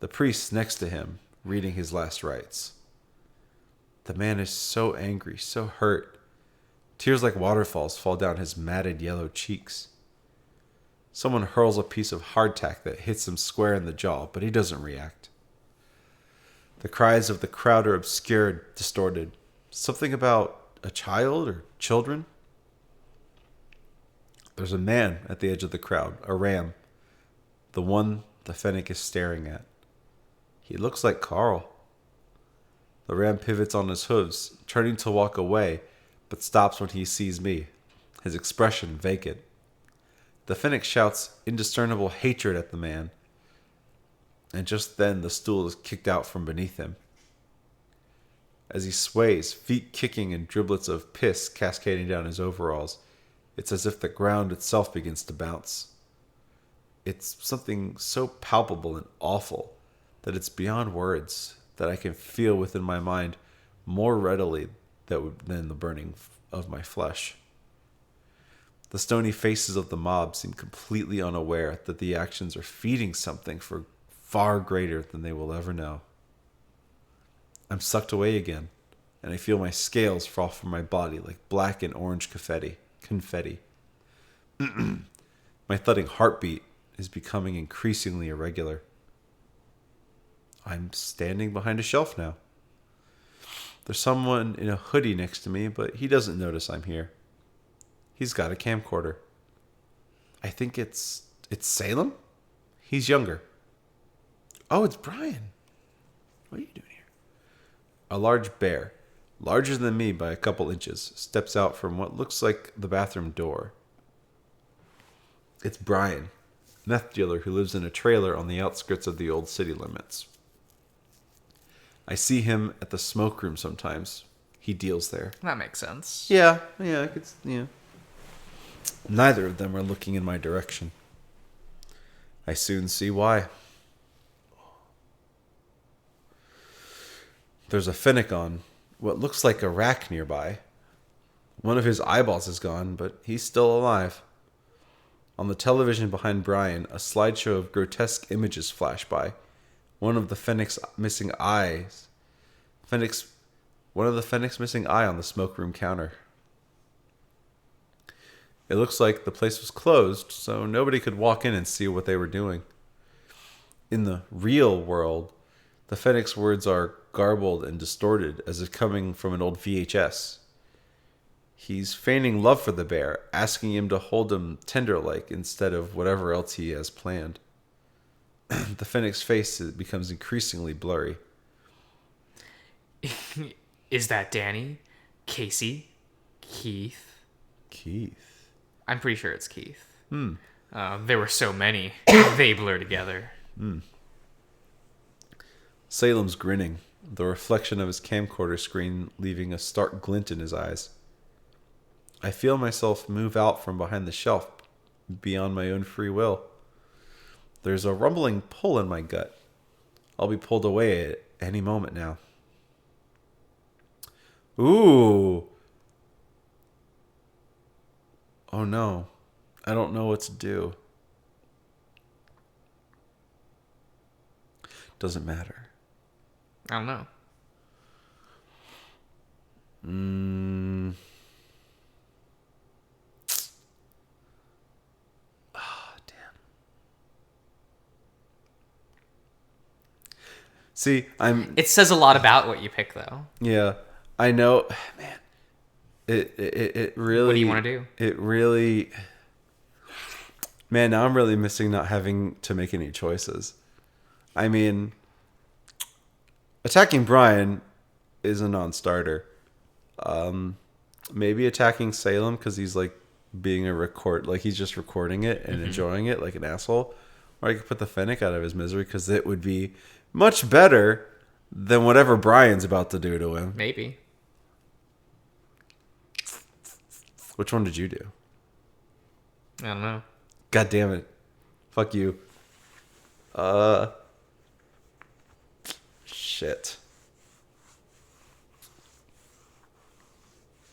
the priest next to him reading his last rites. The man is so angry, so hurt. Tears like waterfalls fall down his matted yellow cheeks. Someone hurls a piece of hardtack that hits him square in the jaw, but he doesn't react. The cries of the crowd are obscured, distorted. Something about a child or children? There's a man at the edge of the crowd, a ram, the one the Fennec is staring at. He looks like Carl. The ram pivots on his hooves, turning to walk away, but stops when he sees me, his expression vacant. The Fennec shouts indiscernible hatred at the man, and just then the stool is kicked out from beneath him. As he sways, feet kicking and driblets of piss cascading down his overalls, it's as if the ground itself begins to bounce. It's something so palpable and awful that it's beyond words, that I can feel within my mind more readily than the burning of my flesh. The stony faces of the mob seem completely unaware that the actions are feeding something far greater than they will ever know. I'm sucked away again, and I feel my scales fall from my body like black and orange confetti. My thudding heartbeat is becoming increasingly irregular. I'm standing behind a shelf now. There's someone in a hoodie next to me, but he doesn't notice I'm here. He's got a camcorder. I think it's Salem? He's younger. Oh, it's Brian. What are you doing here? A large bear, larger than me by a couple inches, steps out from what looks like the bathroom door. It's Brian, meth dealer who lives in a trailer on the outskirts of the old city limits. I see him at the smoke room sometimes. He deals there. That makes sense. Yeah. Neither of them are looking in my direction. I soon see why. There's a Fennec on what looks like a rack nearby. One of his eyeballs is gone, but he's still alive. On the television behind Brian, a slideshow of grotesque images flash by. One of the Fennec's missing eyes Fennec's, one of the Fennec's missing eye on the smoke room counter. It looks like the place was closed, so nobody could walk in and see what they were doing. In the real world, the Fennec's words are garbled and distorted as if coming from an old VHS. He's feigning love for the bear, asking him to hold him tender-like instead of whatever else he has planned. The Fennec's face becomes increasingly blurry. Is that Danny? Casey? Keith? Keith. I'm pretty sure it's Keith. There were so many. They blur together. Salem's grinning, the reflection of his camcorder screen leaving a stark glint in his eyes. I feel myself move out from behind the shelf, beyond my own free will. There's a rumbling pull in my gut. I'll be pulled away at any moment now. Ooh. Oh no. I don't know what to do. Doesn't matter. I don't know. Ah, damn. See, It says a lot about what you pick, though. Yeah, I know, man. It really. What do you want to do? It really. Man, now I'm really missing not having to make any choices. I mean, attacking Brian is a non-starter. Maybe attacking Salem because he's like being like he's just recording it and enjoying it like an asshole. Or I could put the Fennec out of his misery because it would be much better than whatever Brian's about to do to him. Maybe. Which one did you do? I don't know. God damn it. Fuck you. Shit.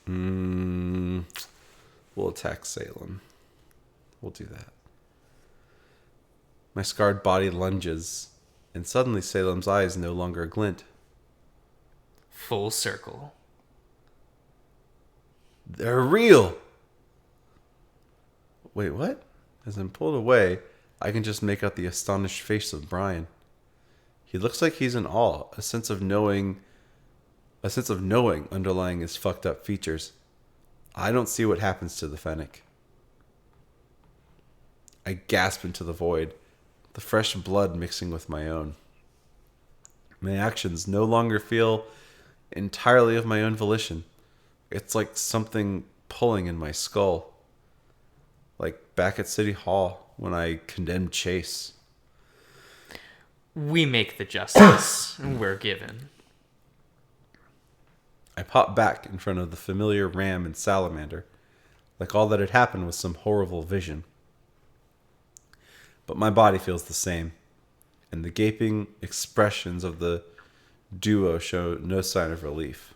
We'll attack Salem. We'll do that. My scarred body lunges, and suddenly Salem's eyes no longer glint. Full circle. They're real! Wait, what? As I'm pulled away, I can just make out the astonished face of Brian. He looks like he's in awe, a sense of knowing underlying his fucked up features. I don't see what happens to the Fennec. I gasp into the void, the fresh blood mixing with my own. My actions no longer feel entirely of my own volition. It's like something pulling in my skull. Like back at City Hall when I condemned Chase. We make the justice we're given. I pop back in front of the familiar ram and salamander, like all that had happened was some horrible vision. But my body feels the same, and the gaping expressions of the duo show no sign of relief.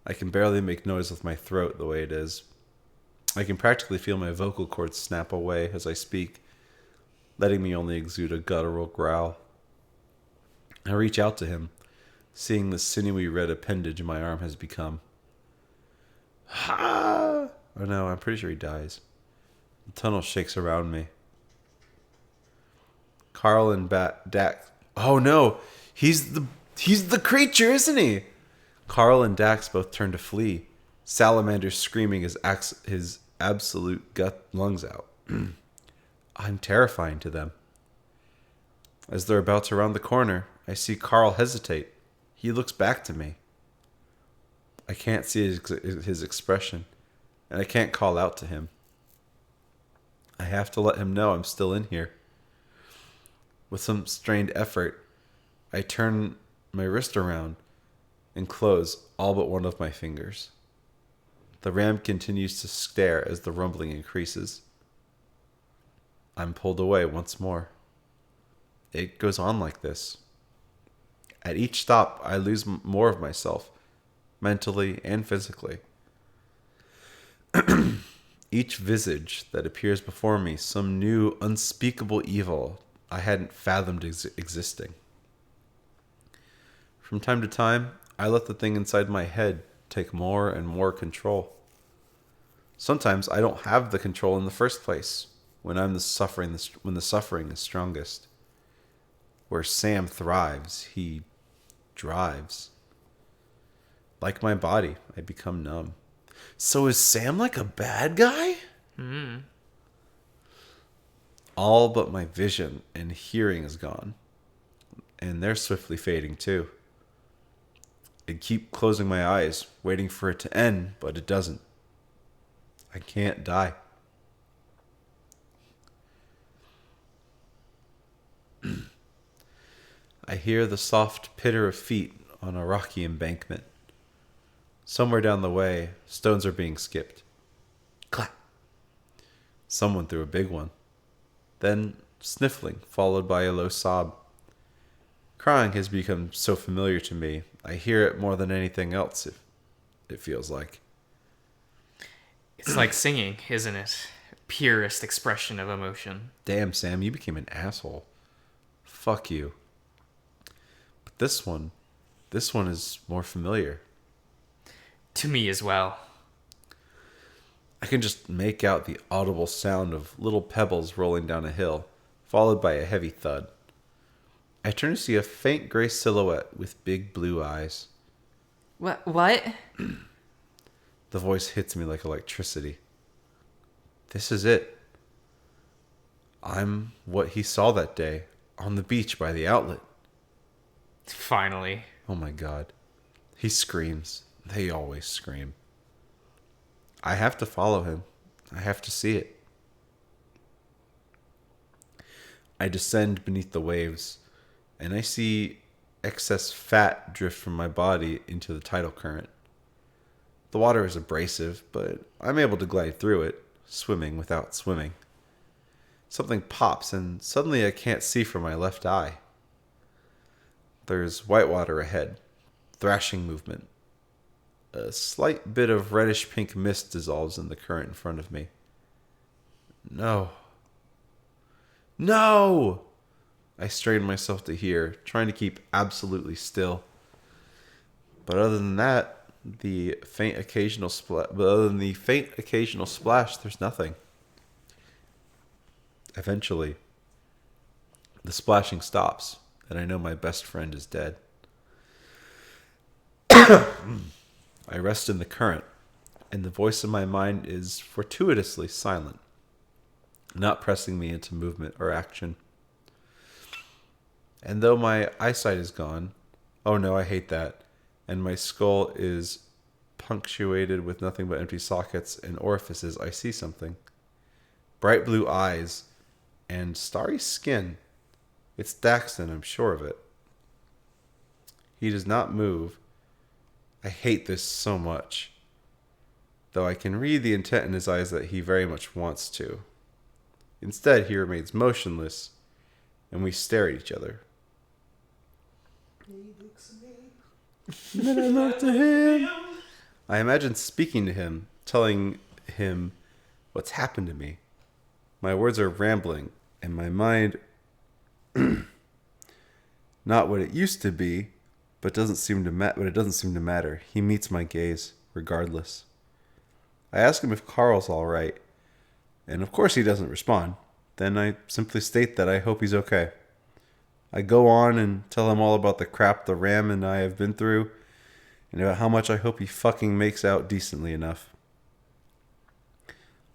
I can barely make noise with my throat the way it is. I can practically feel my vocal cords snap away as I speak, letting me only exude a guttural growl. I reach out to him, seeing the sinewy red appendage my arm has become. Ha! Oh no, I'm pretty sure he dies. The tunnel shakes around me. Carl and Dax. Oh no, he's the creature, isn't he? Carl and Dax both turn to flee. Salamander screaming his absolute gut lungs out. I'm terrifying to them. As they're about to round the corner, I see Carl hesitate. He looks back to me. I can't see his expression, and I can't call out to him. I have to let him know I'm still in here. With some strained effort, I turn my wrist around and close all but one of my fingers. The ram continues to stare as the rumbling increases. I'm pulled away once more. It goes on like this. At each stop, I lose more of myself, mentally and physically. Each visage that appears before me, some new unspeakable evil I hadn't fathomed existing. From time to time, I let the thing inside my head take more and more control. Sometimes I don't have the control in the first place when the suffering is strongest. Where Sam thrives, he drives. Like my body, I become numb. So is Sam like a bad guy? All but my vision and hearing is gone. And they're swiftly fading too. I keep closing my eyes, waiting for it to end, but it doesn't. I can't die. I hear the soft pitter of feet on a rocky embankment. Somewhere down the way, stones are being skipped. Clap. Someone threw a big one. Then sniffling, followed by a low sob. Crying has become so familiar to me, I hear it more than anything else, it feels like. It's like singing, isn't it? Purest expression of emotion. Damn, Sam, you became an asshole. Fuck you. But this one is more familiar. To me as well. I can just make out the audible sound of little pebbles rolling down a hill, followed by a heavy thud. I turn to see a faint gray silhouette with big blue eyes. What? The voice hits me like electricity. This is it. I'm what he saw that day on the beach by the outlet. Finally. Oh my God. He screams. They always scream. I have to follow him. I have to see it. I descend beneath the waves, and I see excess fat drift from my body into the tidal current. The water is abrasive, but I'm able to glide through it, swimming without swimming. Something pops, and suddenly I can't see from my left eye. There's white water ahead, thrashing movement. A slight bit of reddish-pink mist dissolves in the current in front of me. No. No! I strain myself to hear, trying to keep absolutely still. But other than that, the faint occasional splash, there's nothing. Eventually, the splashing stops, and I know my best friend is dead. I rest in the current, and the voice in my mind is fortuitously silent, not pressing me into movement or action. And though my eyesight is gone, oh no, I hate that, and my skull is punctuated with nothing but empty sockets and orifices, I see something. Bright blue eyes and starry skin. It's Daxton, I'm sure of it. He does not move. I hate this so much, though I can read the intent in his eyes that he very much wants to. Instead, he remains motionless, and we stare at each other. And then I look to him. I imagine speaking to him, telling him what's happened to me. My words are rambling, and my mind, not what it used to be, but it doesn't seem to matter. He meets my gaze, regardless. I ask him if Carl's all right, and of course he doesn't respond. Then I simply state that I hope he's okay. I go on and tell him all about the crap the Ram and I have been through, and about how much I hope he fucking makes out decently enough.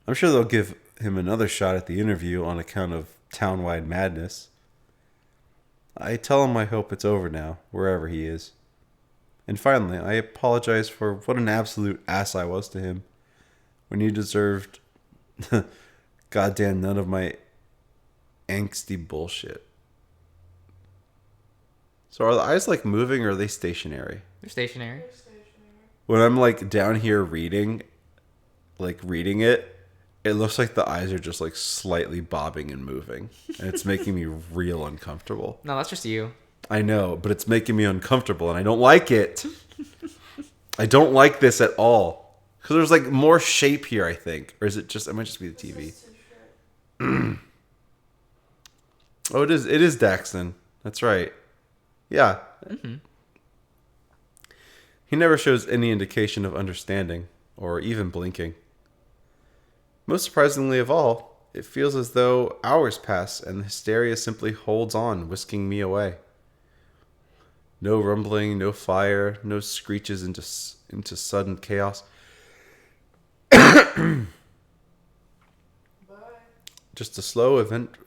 I'm sure they'll give him another shot at the interview on account of town-wide madness. I tell him I hope it's over now, wherever he is. And finally, I apologize for what an absolute ass I was to him, when he deserved goddamn none of my angsty bullshit. So are the eyes like moving, or are they stationary? They're stationary. When I'm like down here reading it, it looks like the eyes are just like slightly bobbing and moving. And it's making me real uncomfortable. No, that's just you. I know, but it's making me uncomfortable and I don't like it. I don't like this at all. Because there's like more shape here, I think. Or is it just, it might just be the TV. Oh, it is. It is Daxton. That's right. Yeah. He never shows any indication of understanding or even blinking. Most surprisingly of all, it feels as though hours pass and the hysteria simply holds on, whisking me away. No rumbling, no fire, no screeches into sudden chaos. Bye. Just a slow,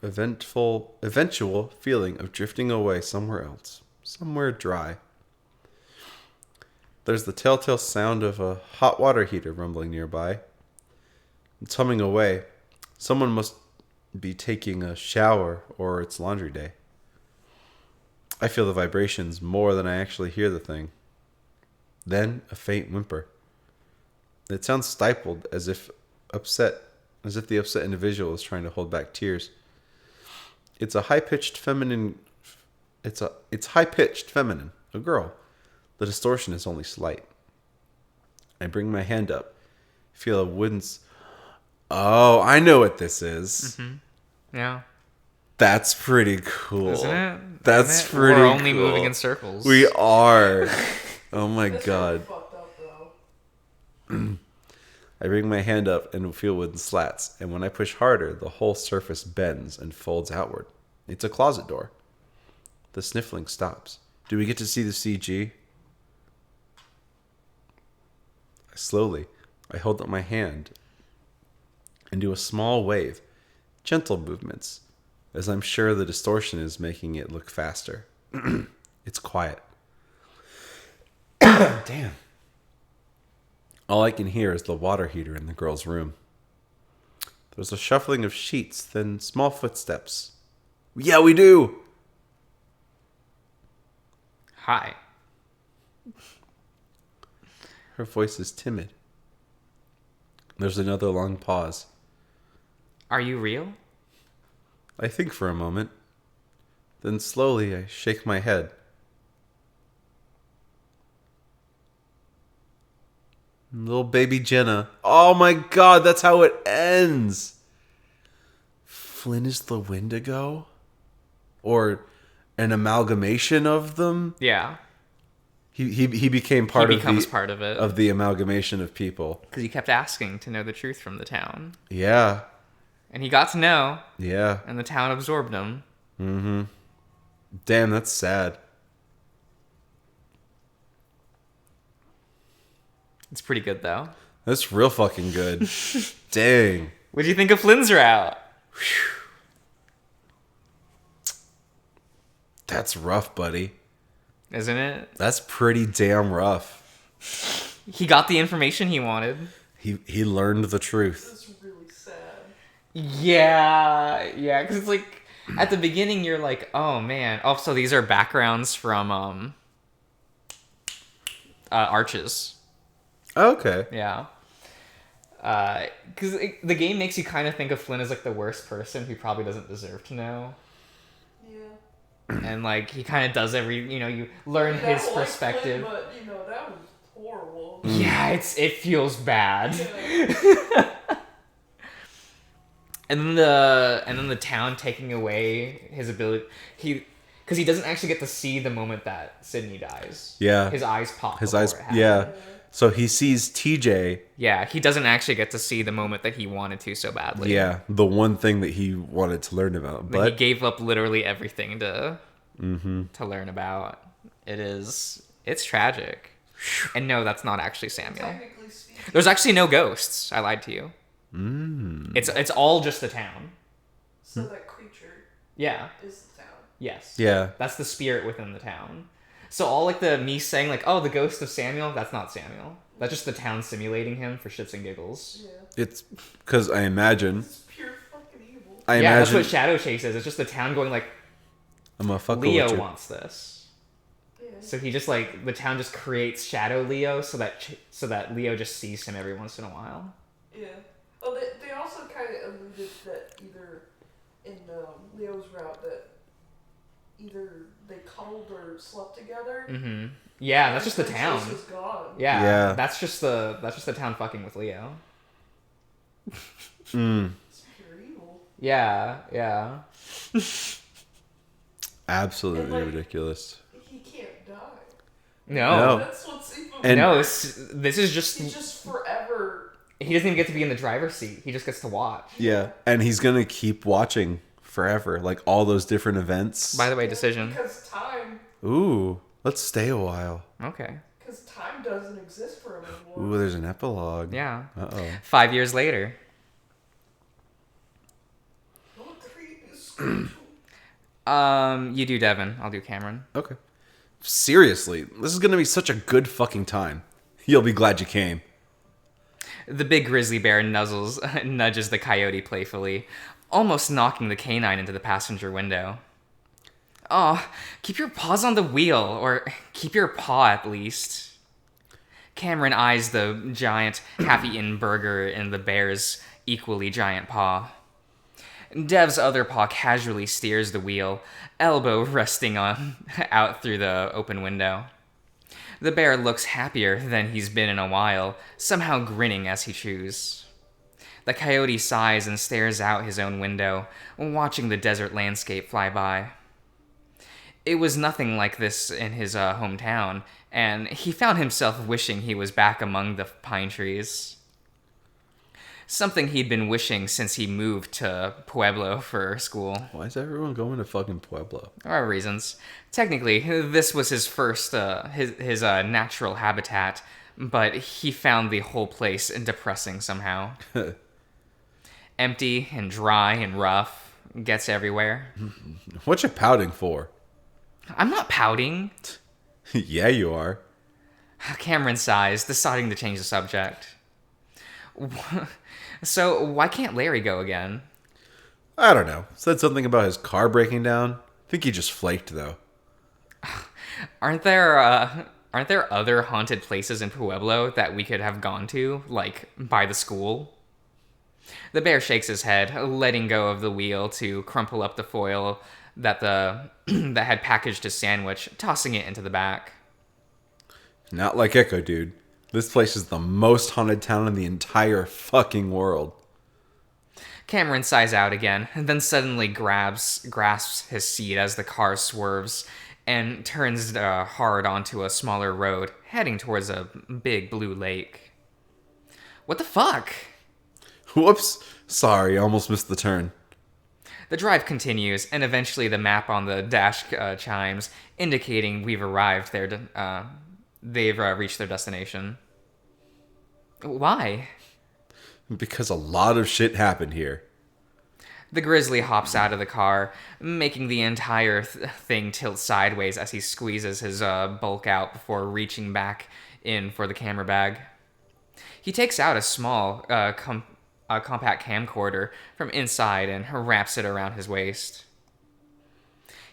eventual feeling of drifting away somewhere else, somewhere dry. There's the telltale sound of a hot water heater rumbling nearby. It's humming away. Someone must be taking a shower or it's laundry day. I feel the vibrations more than I actually hear the thing. Then a faint whimper. It sounds stifled, as if the upset individual is trying to hold back tears. It's high-pitched feminine, a girl. The distortion is only slight. I bring my hand up, feel a wooden Oh, I know what this is. Yeah. That's pretty cool. Isn't it? That's Isn't it? pretty We're only cool. moving in circles. We are. Oh my That's god. really fucked up, though. I bring my hand up and feel wooden slats, and when I push harder, the whole surface bends and folds outward. It's a closet door. The sniffling stops. Do we get to see the CG? Slowly, I hold up my hand and do a small wave, gentle movements, as I'm sure the distortion is making it look faster. It's quiet. Damn. All I can hear is the water heater in the girl's room. There's a shuffling of sheets, then small footsteps. Yeah, we do! Hi. Her voice is timid. There's another long pause. Are you real? I think for a moment. Then slowly I shake my head. Little baby Jenna. Oh my god, that's how it ends! Flynn is the Wendigo? Or an amalgamation of them? Yeah. He became part he of becomes the part of it. of the amalgamation of people. Because he kept asking to know the truth from the town. Yeah. And he got to know, Yeah. and the town absorbed him. Mm-hmm. Damn, that's sad. It's pretty good, though. That's real fucking good. Dang. What do you think of Flynn's route? That's rough, buddy. Isn't it? That's pretty damn rough. He got the information he wanted. He learned the truth. It's really sad. Yeah, because it's like, at the beginning, you're like, oh, man. Oh, so these are backgrounds from, Arches. Okay. Yeah. Because the game makes you kind of think of Flynn as, like, the worst person who probably doesn't deserve to know. Yeah. And, like, he kind of does you learn I his don't like perspective. Flynn, but, that was horrible. Yeah, it feels bad. Yeah. And then the town taking away his ability, because he doesn't actually get to see the moment that Sydney dies. Yeah. His eyes pop. His before eyes. it happens. Yeah. So he sees TJ. Yeah, he doesn't actually get to see the moment that he wanted to so badly. Yeah. The one thing that he wanted to learn about. But he But gave up literally everything to learn about. It's tragic. And no, that's not actually Samuel. Technically speaking, There's actually no ghosts. I lied to you. It's all just the town. so that creature Yeah. is the town. Yes. yeah. That's the spirit within the town. So all like me saying like, oh, the ghost of Samuel, that's not Samuel. That's just the town simulating him for shits and giggles. Yeah. It's because I imagine. It's pure fucking evil. I Yeah, that's imagine. what Shadow Chase is. It's just the town going like, I'm gonna fuck with Leo you. wants this. Yeah. So he just like the town just creates Shadow Leo so that Leo just sees him every once in a while. Yeah. Well, they also kind of alluded that either in Leo's route that either they cuddled or slept together. Mm-hmm. Yeah, that's just the And town. Chase is gone. Yeah, Yeah. that's just the town fucking with Leo. Mm. It's pure evil. Yeah. absolutely And, like, ridiculous. He can't die. No. That's what's even And- No, this is just... He's just forever. He doesn't even get to be in the driver's seat. He just gets to watch. Yeah, and he's gonna keep watching forever, like all those different events. By the way, decision. Because time. Ooh, let's stay a while. Okay. Because time doesn't exist for him anymore. Ooh, there's an epilogue. Yeah. Uh-oh. 5 years later. What the freak is Screech? You do Devin. I'll do Cameron. Okay. Seriously, this is gonna be such a good fucking time. You'll be glad you came. The big grizzly bear nudges the coyote playfully, almost knocking the canine into the passenger window. Oh, keep your paws on the wheel, or keep your paw at least. Cameron eyes the giant, half-eaten burger in the bear's equally giant paw. Dev's other paw casually steers the wheel, elbow resting out through the open window. The bear looks happier than he's been in a while, somehow grinning as he chews. The coyote sighs and stares out his own window, watching the desert landscape fly by. It was nothing like this in his hometown, and he found himself wishing he was back among the pine trees. Something he'd been wishing since he moved to Pueblo for school. Why is everyone going to fucking Pueblo? There are reasons. Technically, this was his first, his natural habitat, but he found the whole place depressing somehow. Empty and dry and rough. Gets everywhere. What you pouting for? I'm not pouting. Yeah, you are. Cameron sighs, deciding to change the subject. So, why can't Larry go again? I don't know. Said something about his car breaking down. I think he just flaked, though. Aren't there other haunted places in Pueblo that we could have gone to, like by the school? The bear shakes his head, letting go of the wheel to crumple up the foil that that had packaged his sandwich, tossing it into the back. Not like Echo, dude. This place is the most haunted town in the entire fucking world. Cameron sighs out again, then suddenly grasps his seat as the car swerves and turns hard onto a smaller road, heading towards a big blue lake. What the fuck? Whoops. Sorry, almost missed the turn. The drive continues, and eventually the map on the dash chimes, indicating we've arrived there. They've reached their destination. Why? Because a lot of shit happened here. The grizzly hops out of the car, making the entire thing tilt sideways as he squeezes his bulk out before reaching back in for the camera bag. He takes out a small, compact camcorder from inside and wraps it around his waist.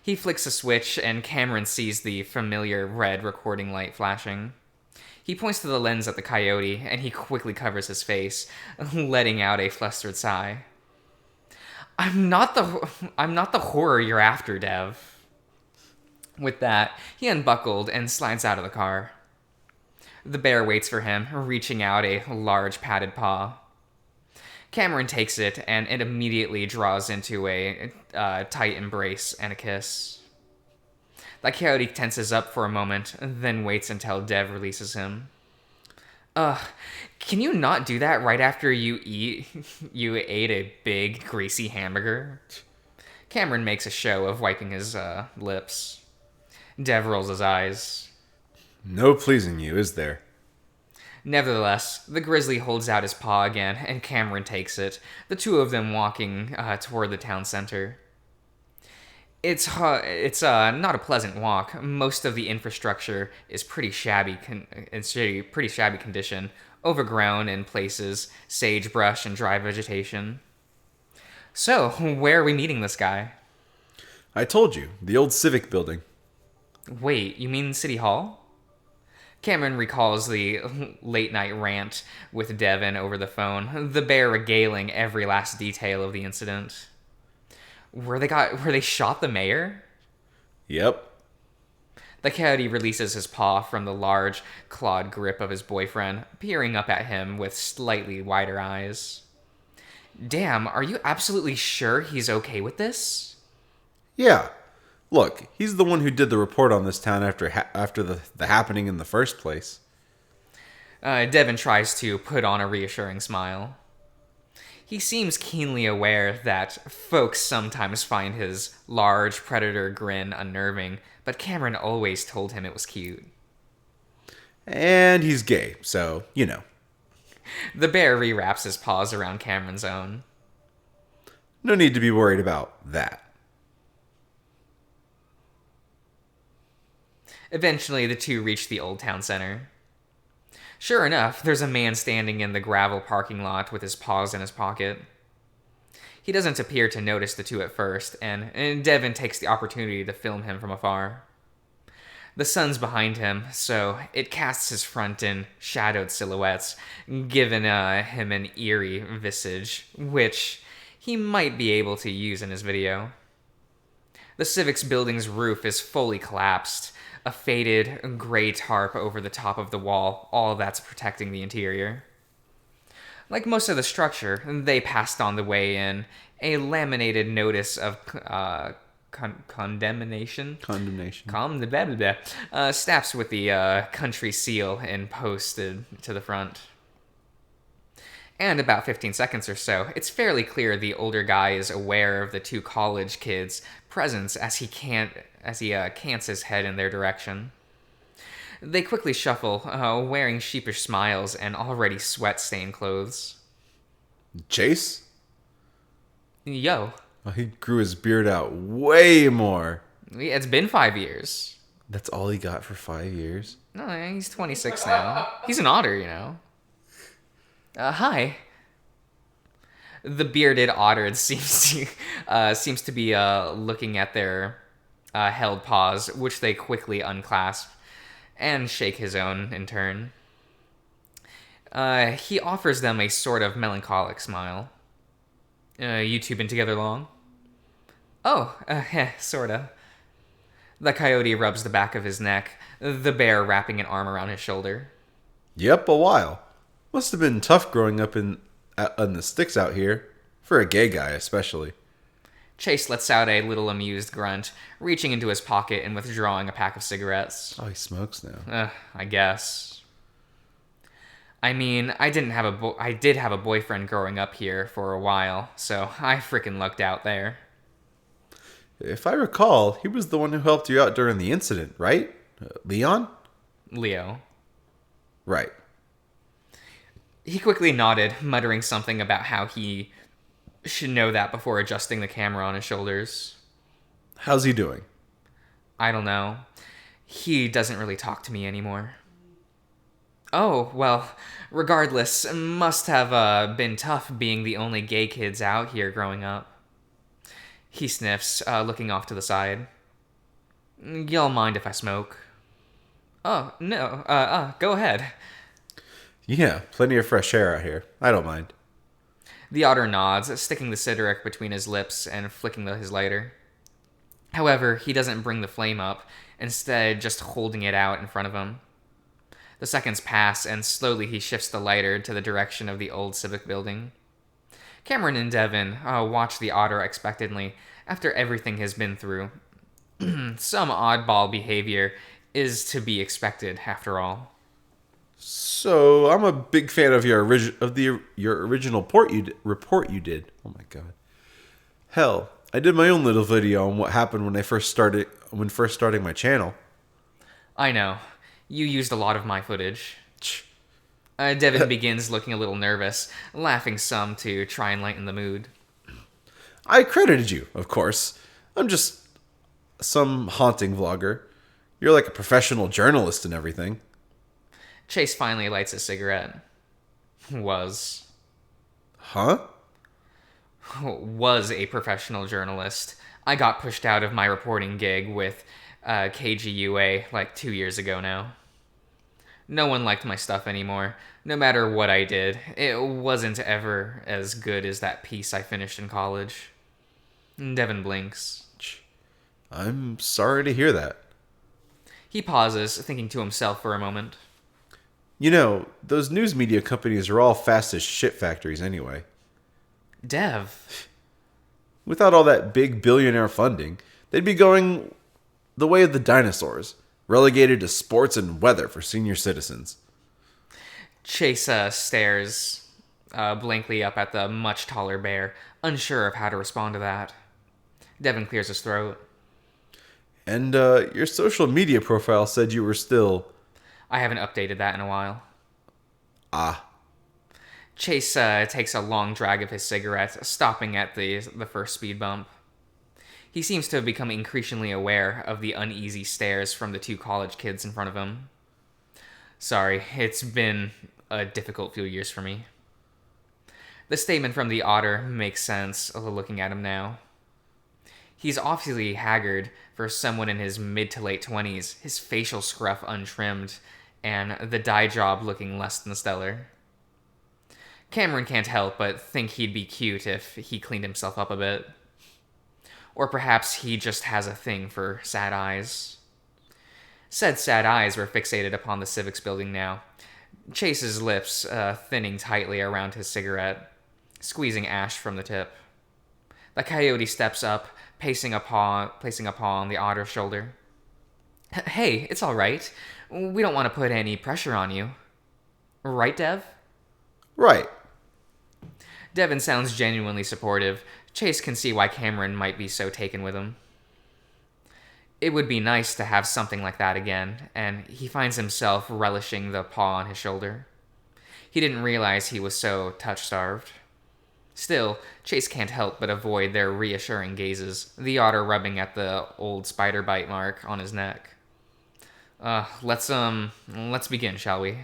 He flicks a switch, and Cameron sees the familiar red recording light flashing. He points to the lens at the coyote, and he quickly covers his face, letting out a flustered sigh. I'm not the horror you're after, Dev. With that, he unbuckled and slides out of the car. The bear waits for him, reaching out a large padded paw. Cameron takes it, and it immediately draws into a tight embrace and a kiss. The coyote tenses up for a moment, then waits until Dev releases him. Can you not do that right after you ate a big, greasy hamburger? Cameron makes a show of wiping his lips. Dev rolls his eyes. No pleasing you, is there? Nevertheless, the grizzly holds out his paw again, and Cameron takes it, the two of them walking toward the town center. It's not a pleasant walk. Most of the infrastructure is pretty shabby condition, overgrown in places, sagebrush and dry vegetation. So, where are we meeting this guy? I told you, the old civic building. Wait, you mean City Hall? Cameron recalls the late-night rant with Devin over the phone, the bear regaling every last detail of the incident. Where they shot the mayor? Yep. The coyote releases his paw from the large, clawed grip of his boyfriend, peering up at him with slightly wider eyes. Damn, are you absolutely sure he's okay with this? Yeah. Look, he's the one who did the report on this town after the happening in the first place. Devin tries to put on a reassuring smile. He seems keenly aware that folks sometimes find his large predator grin unnerving, but Cameron always told him it was cute. And he's gay, so, you know. The bear rewraps his paws around Cameron's own. No need to be worried about that. Eventually, the two reach the Old Town Center. Sure enough, there's a man standing in the gravel parking lot with his paws in his pocket. He doesn't appear to notice the two at first, and Devin takes the opportunity to film him from afar. The sun's behind him, so it casts his front in shadowed silhouettes, giving him an eerie visage, which he might be able to use in his video. The Civics building's roof is fully collapsed, a faded gray tarp over the top of the wall, all that's protecting the interior. Like most of the structure, they passed on the way in a laminated notice of condemnation. Snaps with the country seal and posted to the front. And about 15 seconds or so, it's fairly clear the older guy is aware of the two college kids' presence as he cants his head in their direction. They quickly shuffle, wearing sheepish smiles and already sweat-stained clothes. Chase? Yo. Oh, he grew his beard out way more. It's been 5 years. That's all he got for 5 years? No, he's 26 now. He's an otter, you know. Hi. The bearded otter seems to be looking at their held paws, which they quickly unclasp and shake his own in turn. He offers them a sort of melancholic smile. You two been together long? Oh, sorta. The coyote rubs the back of his neck, the bear wrapping an arm around his shoulder. Yep, a while. Must have been tough growing up in the sticks out here. For a gay guy, especially. Chase lets out a little amused grunt, reaching into his pocket and withdrawing a pack of cigarettes. Oh, he smokes now. I guess. I mean, I did have a boyfriend growing up here for a while, so I frickin' lucked out there. If I recall, he was the one who helped you out during the incident, right? Leon? Leo. Right. He quickly nodded, muttering something about how he should know that before adjusting the camera on his shoulders. How's he doing? I don't know. He doesn't really talk to me anymore. Oh, well, regardless, must have been tough being the only gay kids out here growing up. He sniffs, looking off to the side. Y'all mind if I smoke? Oh, no, go ahead. Yeah, plenty of fresh air out here. I don't mind. The otter nods, sticking the cigarette between his lips and flicking his lighter. However, he doesn't bring the flame up, instead just holding it out in front of him. The seconds pass, and slowly he shifts the lighter to the direction of the old civic building. Cameron and Devin watch the otter expectantly after everything has been through. Some oddball behavior is to be expected, after all. So, I'm a big fan of your original report you did. Oh my god. Hell, I did my own little video on what happened when first starting my channel. I know. You used a lot of my footage. Devin begins looking a little nervous, laughing some to try and lighten the mood. I credited you, of course. I'm just some haunting vlogger. You're like a professional journalist and everything. Chase finally lights a cigarette. Was a professional journalist. I got pushed out of my reporting gig with KGUA like 2 years ago now. No one liked my stuff anymore, no matter what I did. It wasn't ever as good as that piece I finished in college. Devin blinks. I'm sorry to hear that. He pauses, thinking to himself for a moment. You know, those news media companies are all fast as shit factories anyway. Dev. Without all that big billionaire funding, they'd be going the way of the dinosaurs, relegated to sports and weather for senior citizens. Chase stares blankly up at the much taller bear, unsure of how to respond to that. Devin clears his throat. And your social media profile said you were still... I haven't updated that in a while. Ah. Chase takes a long drag of his cigarette, stopping at the first speed bump. He seems to have become increasingly aware of the uneasy stares from the two college kids in front of him. Sorry, it's been a difficult few years for me. The statement from the otter makes sense, looking at him now. He's obviously haggard for someone in his mid to late 20s, his facial scruff untrimmed, and the dye job looking less than stellar. Cameron can't help but think he'd be cute if he cleaned himself up a bit. Or perhaps he just has a thing for sad eyes. Said sad eyes were fixated upon the Civics building now. Chase's lips thinning tightly around his cigarette, squeezing ash from the tip. The coyote steps up, placing a paw on the otter's shoulder. Hey, it's all right. We don't want to put any pressure on you. Right, Dev? Right. Devin sounds genuinely supportive. Chase can see why Cameron might be so taken with him. It would be nice to have something like that again, and he finds himself relishing the paw on his shoulder. He didn't realize he was so touch-starved. Still, Chase can't help but avoid their reassuring gazes, the otter rubbing at the old spider bite mark on his neck. Let's begin, shall we?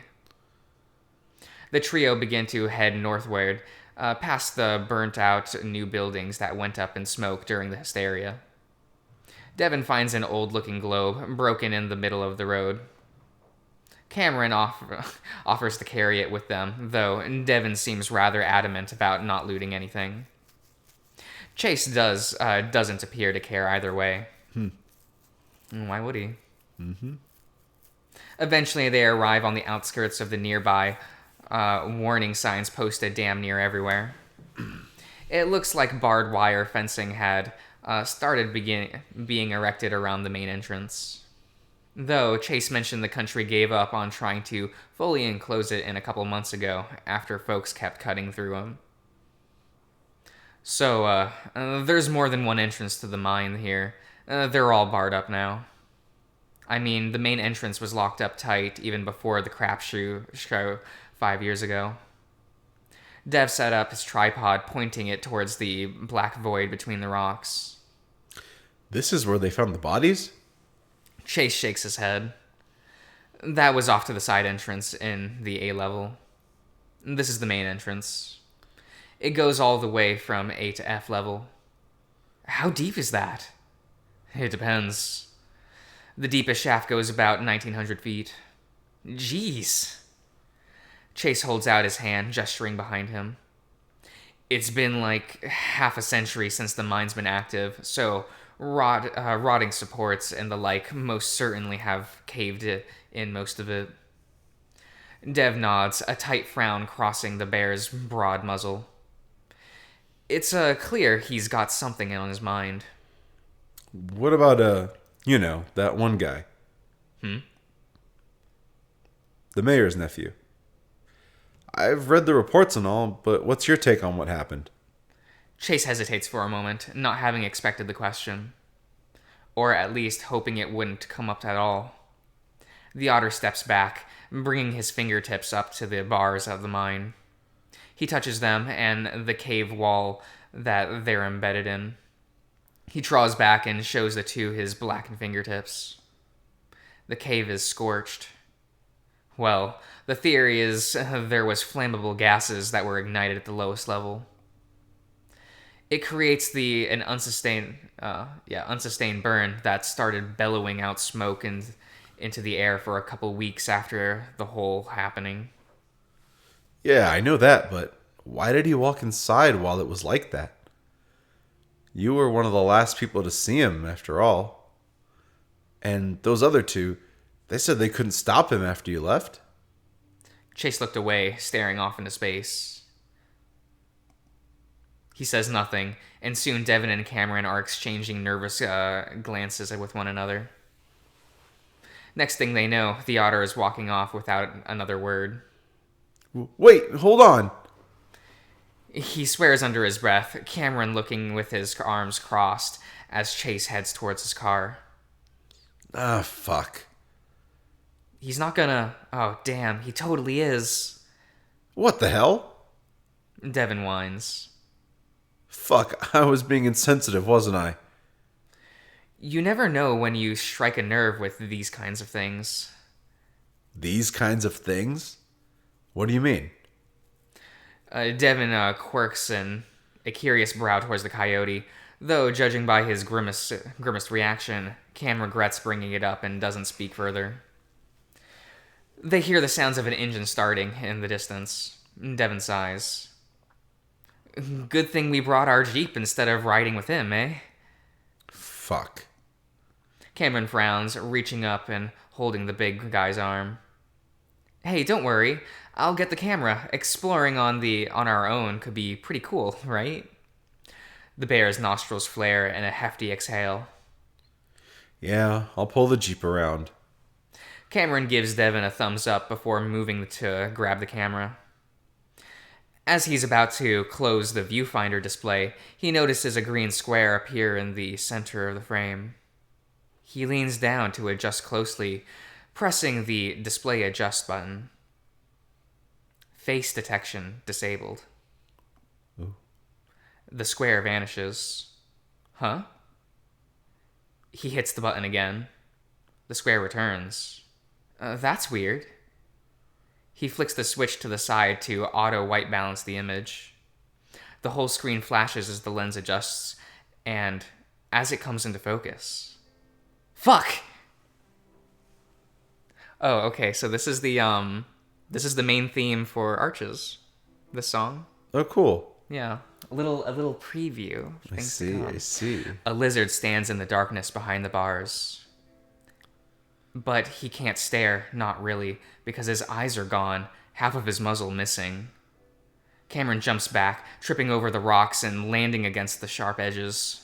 The trio began to head northward, past the burnt-out new buildings that went up in smoke during the hysteria. Devin finds an old-looking globe, broken in the middle of the road. Cameron offers to carry it with them, though Devin seems rather adamant about not looting anything. Chase doesn't appear to care either way. Why would he? Eventually, they arrive on the outskirts of the nearby warning signs posted damn near everywhere. It looks like barbed wire fencing had started being erected around the main entrance. Though Chase mentioned the country gave up on trying to fully enclose it in a couple months ago after folks kept cutting through them. So, there's more than one entrance to the mine here. They're all barred up now. I mean, the main entrance was locked up tight even before the crapshoot show 5 years ago. Dev set up his tripod, pointing it towards the black void between the rocks. This is where they found the bodies? Chase shakes his head. That was off to the side entrance in the A level. This is the main entrance. It goes all the way from A to F level. How deep is that? It depends. The deepest shaft goes about 1,900 feet. Jeez. Chase holds out his hand, gesturing behind him. It's been like half a century since the mine's been active, so rotting supports and the like most certainly have caved in most of it. Dev nods, a tight frown crossing the bear's broad muzzle. It's clear he's got something on his mind. What about, that one guy? The mayor's nephew. I've read the reports and all, but what's your take on what happened? Chase hesitates for a moment, not having expected the question. Or at least hoping it wouldn't come up at all. The otter steps back, bringing his fingertips up to the bars of the mine. He touches them and the cave wall that they're embedded in. He draws back and shows the two his blackened fingertips. The cave is scorched. Well, the theory is there was flammable gases that were ignited at the lowest level. It creates an unsustained burn that started bellowing out smoke into the air for a couple weeks after the whole happening. Yeah, I know that, but why did he walk inside while it was like that? You were one of the last people to see him, after all. And those other two, they said they couldn't stop him after you left. Chase looked away, staring off into space. He says nothing, and soon Devin and Cameron are exchanging nervous glances with one another. Next thing they know, the otter is walking off without another word. Wait, hold on. He swears under his breath, Cameron looking with his arms crossed as Chase heads towards his car. Ah, fuck. He's not gonna... Oh, damn, he totally is. What the hell? Devin whines. Fuck, I was being insensitive, wasn't I? You never know when you strike a nerve with these kinds of things. These kinds of things? What do you mean? Devin quirks a curious brow towards the coyote, though judging by his grimaced reaction, Cam regrets bringing it up and doesn't speak further. They hear the sounds of an engine starting in the distance. Devin sighs. Good thing we brought our Jeep instead of riding with him, eh? Fuck. Cameron frowns, reaching up and holding the big guy's arm. Hey, don't worry. I'll get the camera. Exploring on our own could be pretty cool, right? The bear's nostrils flare in a hefty exhale. Yeah, I'll pull the Jeep around. Cameron gives Devin a thumbs up before moving to grab the camera. As he's about to close the viewfinder display, he notices a green square appear in the center of the frame. He leans down to adjust closely, pressing the display adjust button. Face detection disabled. Ooh. The square vanishes. Huh? He hits the button again. The square returns. That's weird. He flicks the switch to the side to auto-white balance the image. The whole screen flashes as the lens adjusts, and as it comes into focus... Fuck! Oh, okay, so this is the main theme for Arches. This song. Oh, cool. Yeah. A little preview. I see. A lizard stands in the darkness behind the bars. But he can't stare, not really, because his eyes are gone, half of his muzzle missing. Cameron jumps back, tripping over the rocks and landing against the sharp edges.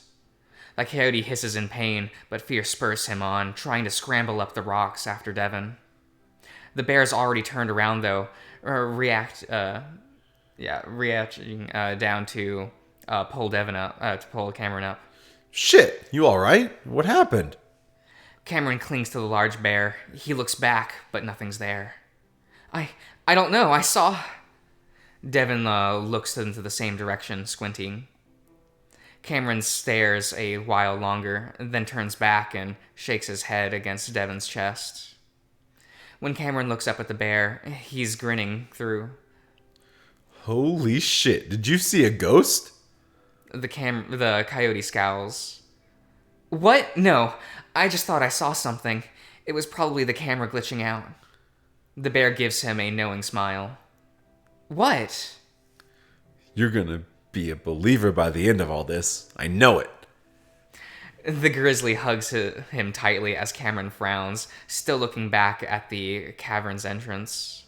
The coyote hisses in pain, but fear spurs him on, trying to scramble up the rocks after Devin. The bear's already turned around, though, reacting down to pull Devin up, to pull Cameron up. Shit, you alright? What happened? Cameron clings to the large bear. He looks back, but nothing's there. I don't know, I saw... Devin looks into the same direction, squinting. Cameron stares a while longer, then turns back and shakes his head against Devin's chest. When Cameron looks up at the bear, he's grinning through. Holy shit, did you see a ghost? The coyote scowls. What? No, I just thought I saw something. It was probably the camera glitching out. The bear gives him a knowing smile. What? You're gonna be a believer by the end of all this. I know it. The grizzly hugs him tightly as Cameron frowns, still looking back at the cavern's entrance.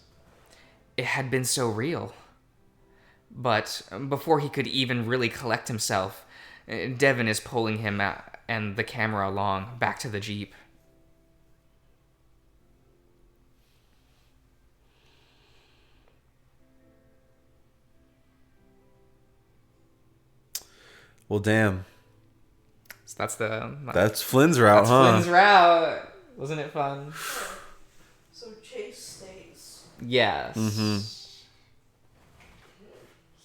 It had been so real. But before he could even really collect himself, Devin is pulling him and the camera along, back to the Jeep. Well, damn. So That's Flynn's route, huh? Flynn's route. Wasn't it fun? So Chase stays. Yes. Mm-hmm.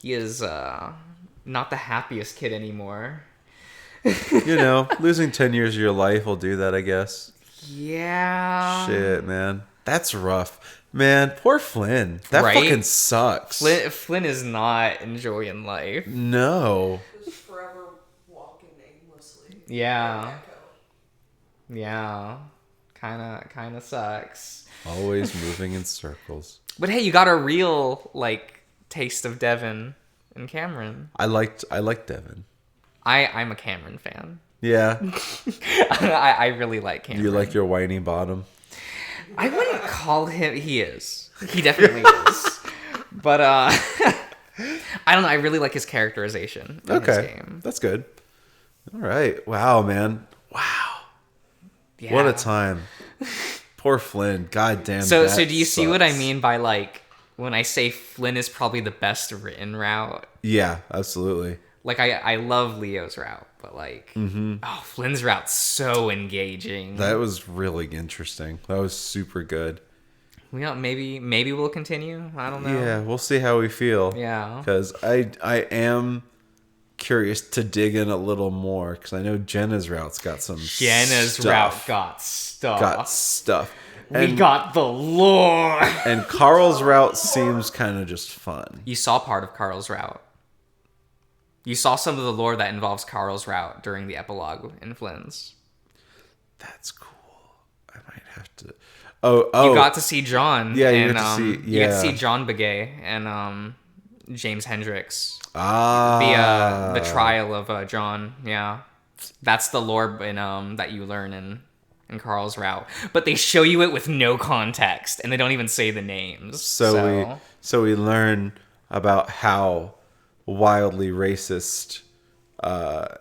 He is not the happiest kid anymore. You know, losing 10 years of your life will do that, I guess. Yeah. Shit, man. That's rough. Man, poor Flynn. That Right? fucking sucks. Flynn is not enjoying life. No. Just forever walking aimlessly. Yeah. Echo. Yeah. Kinda sucks. Always moving in circles. But hey, you got a real, taste of Devin and Cameron. I liked Devin. I'm a Cameron fan. Yeah. I really like Cameron. You like your whiny bottom? I wouldn't call him... He is. He definitely is. But, I don't know. I really like his characterization in his game. That's good. All right. Wow, man. Wow. Yeah. What a time. Poor Flynn. God damn. So that do you see what I sucks. mean by like when I say Flynn is probably the best written route? Yeah, absolutely. Like I love Leo's route, but like oh, Flynn's route's so engaging. That was really interesting. That was super good. Maybe we'll continue. I don't know. Yeah, we'll see how we feel. Yeah. Because I am curious to dig in a little more because I know Jenna's route's got some Jenna's stuff. route got stuff. Got stuff. We got the lore. And Carl's route seems kind of just fun. You saw part of Carl's route. You saw some of the lore that involves Carl's route during the epilogue in Flynn's. That's cool. I might have to. Oh, You got to see John. Yeah, you and, got to see. You got to Yeah. see John Begay and James Hendricks. Ah. The trial of John. Yeah, that's the lore that you learn in Carl's route. But they show you it with no context, and they don't even say the names. So we learn about how wildly racist that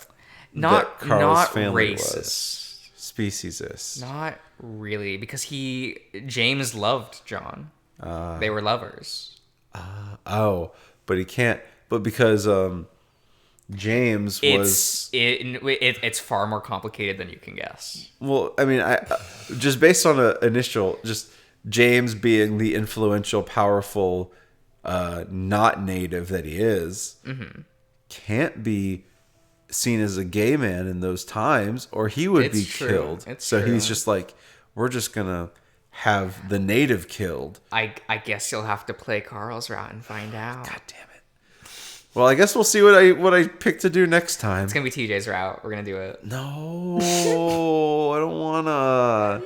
Carl's family racist. was. Speciesist. Not really, because James loved John. They were lovers. Oh, but he can't. But because James was. It's far more complicated than you can guess. Well, I mean, I just based on a initial, just James being the influential, powerful, not native that he is, can't be seen as a gay man in those times, or he would It's be true. killed. It's so true. he's just like, we're just gonna have the native killed. I guess you'll have to play Carl's route and find out. God damn it. Well, I guess we'll see what I pick to do next time. It's gonna be TJ's route. We're gonna do it. No, I don't wanna.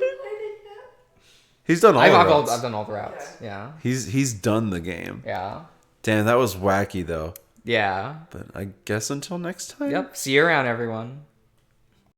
He's done all I've the done routes. all the routes. Yeah. He's done the game. Yeah. Damn, that was wacky though. Yeah. But I guess until next time. Yep. See you around, everyone.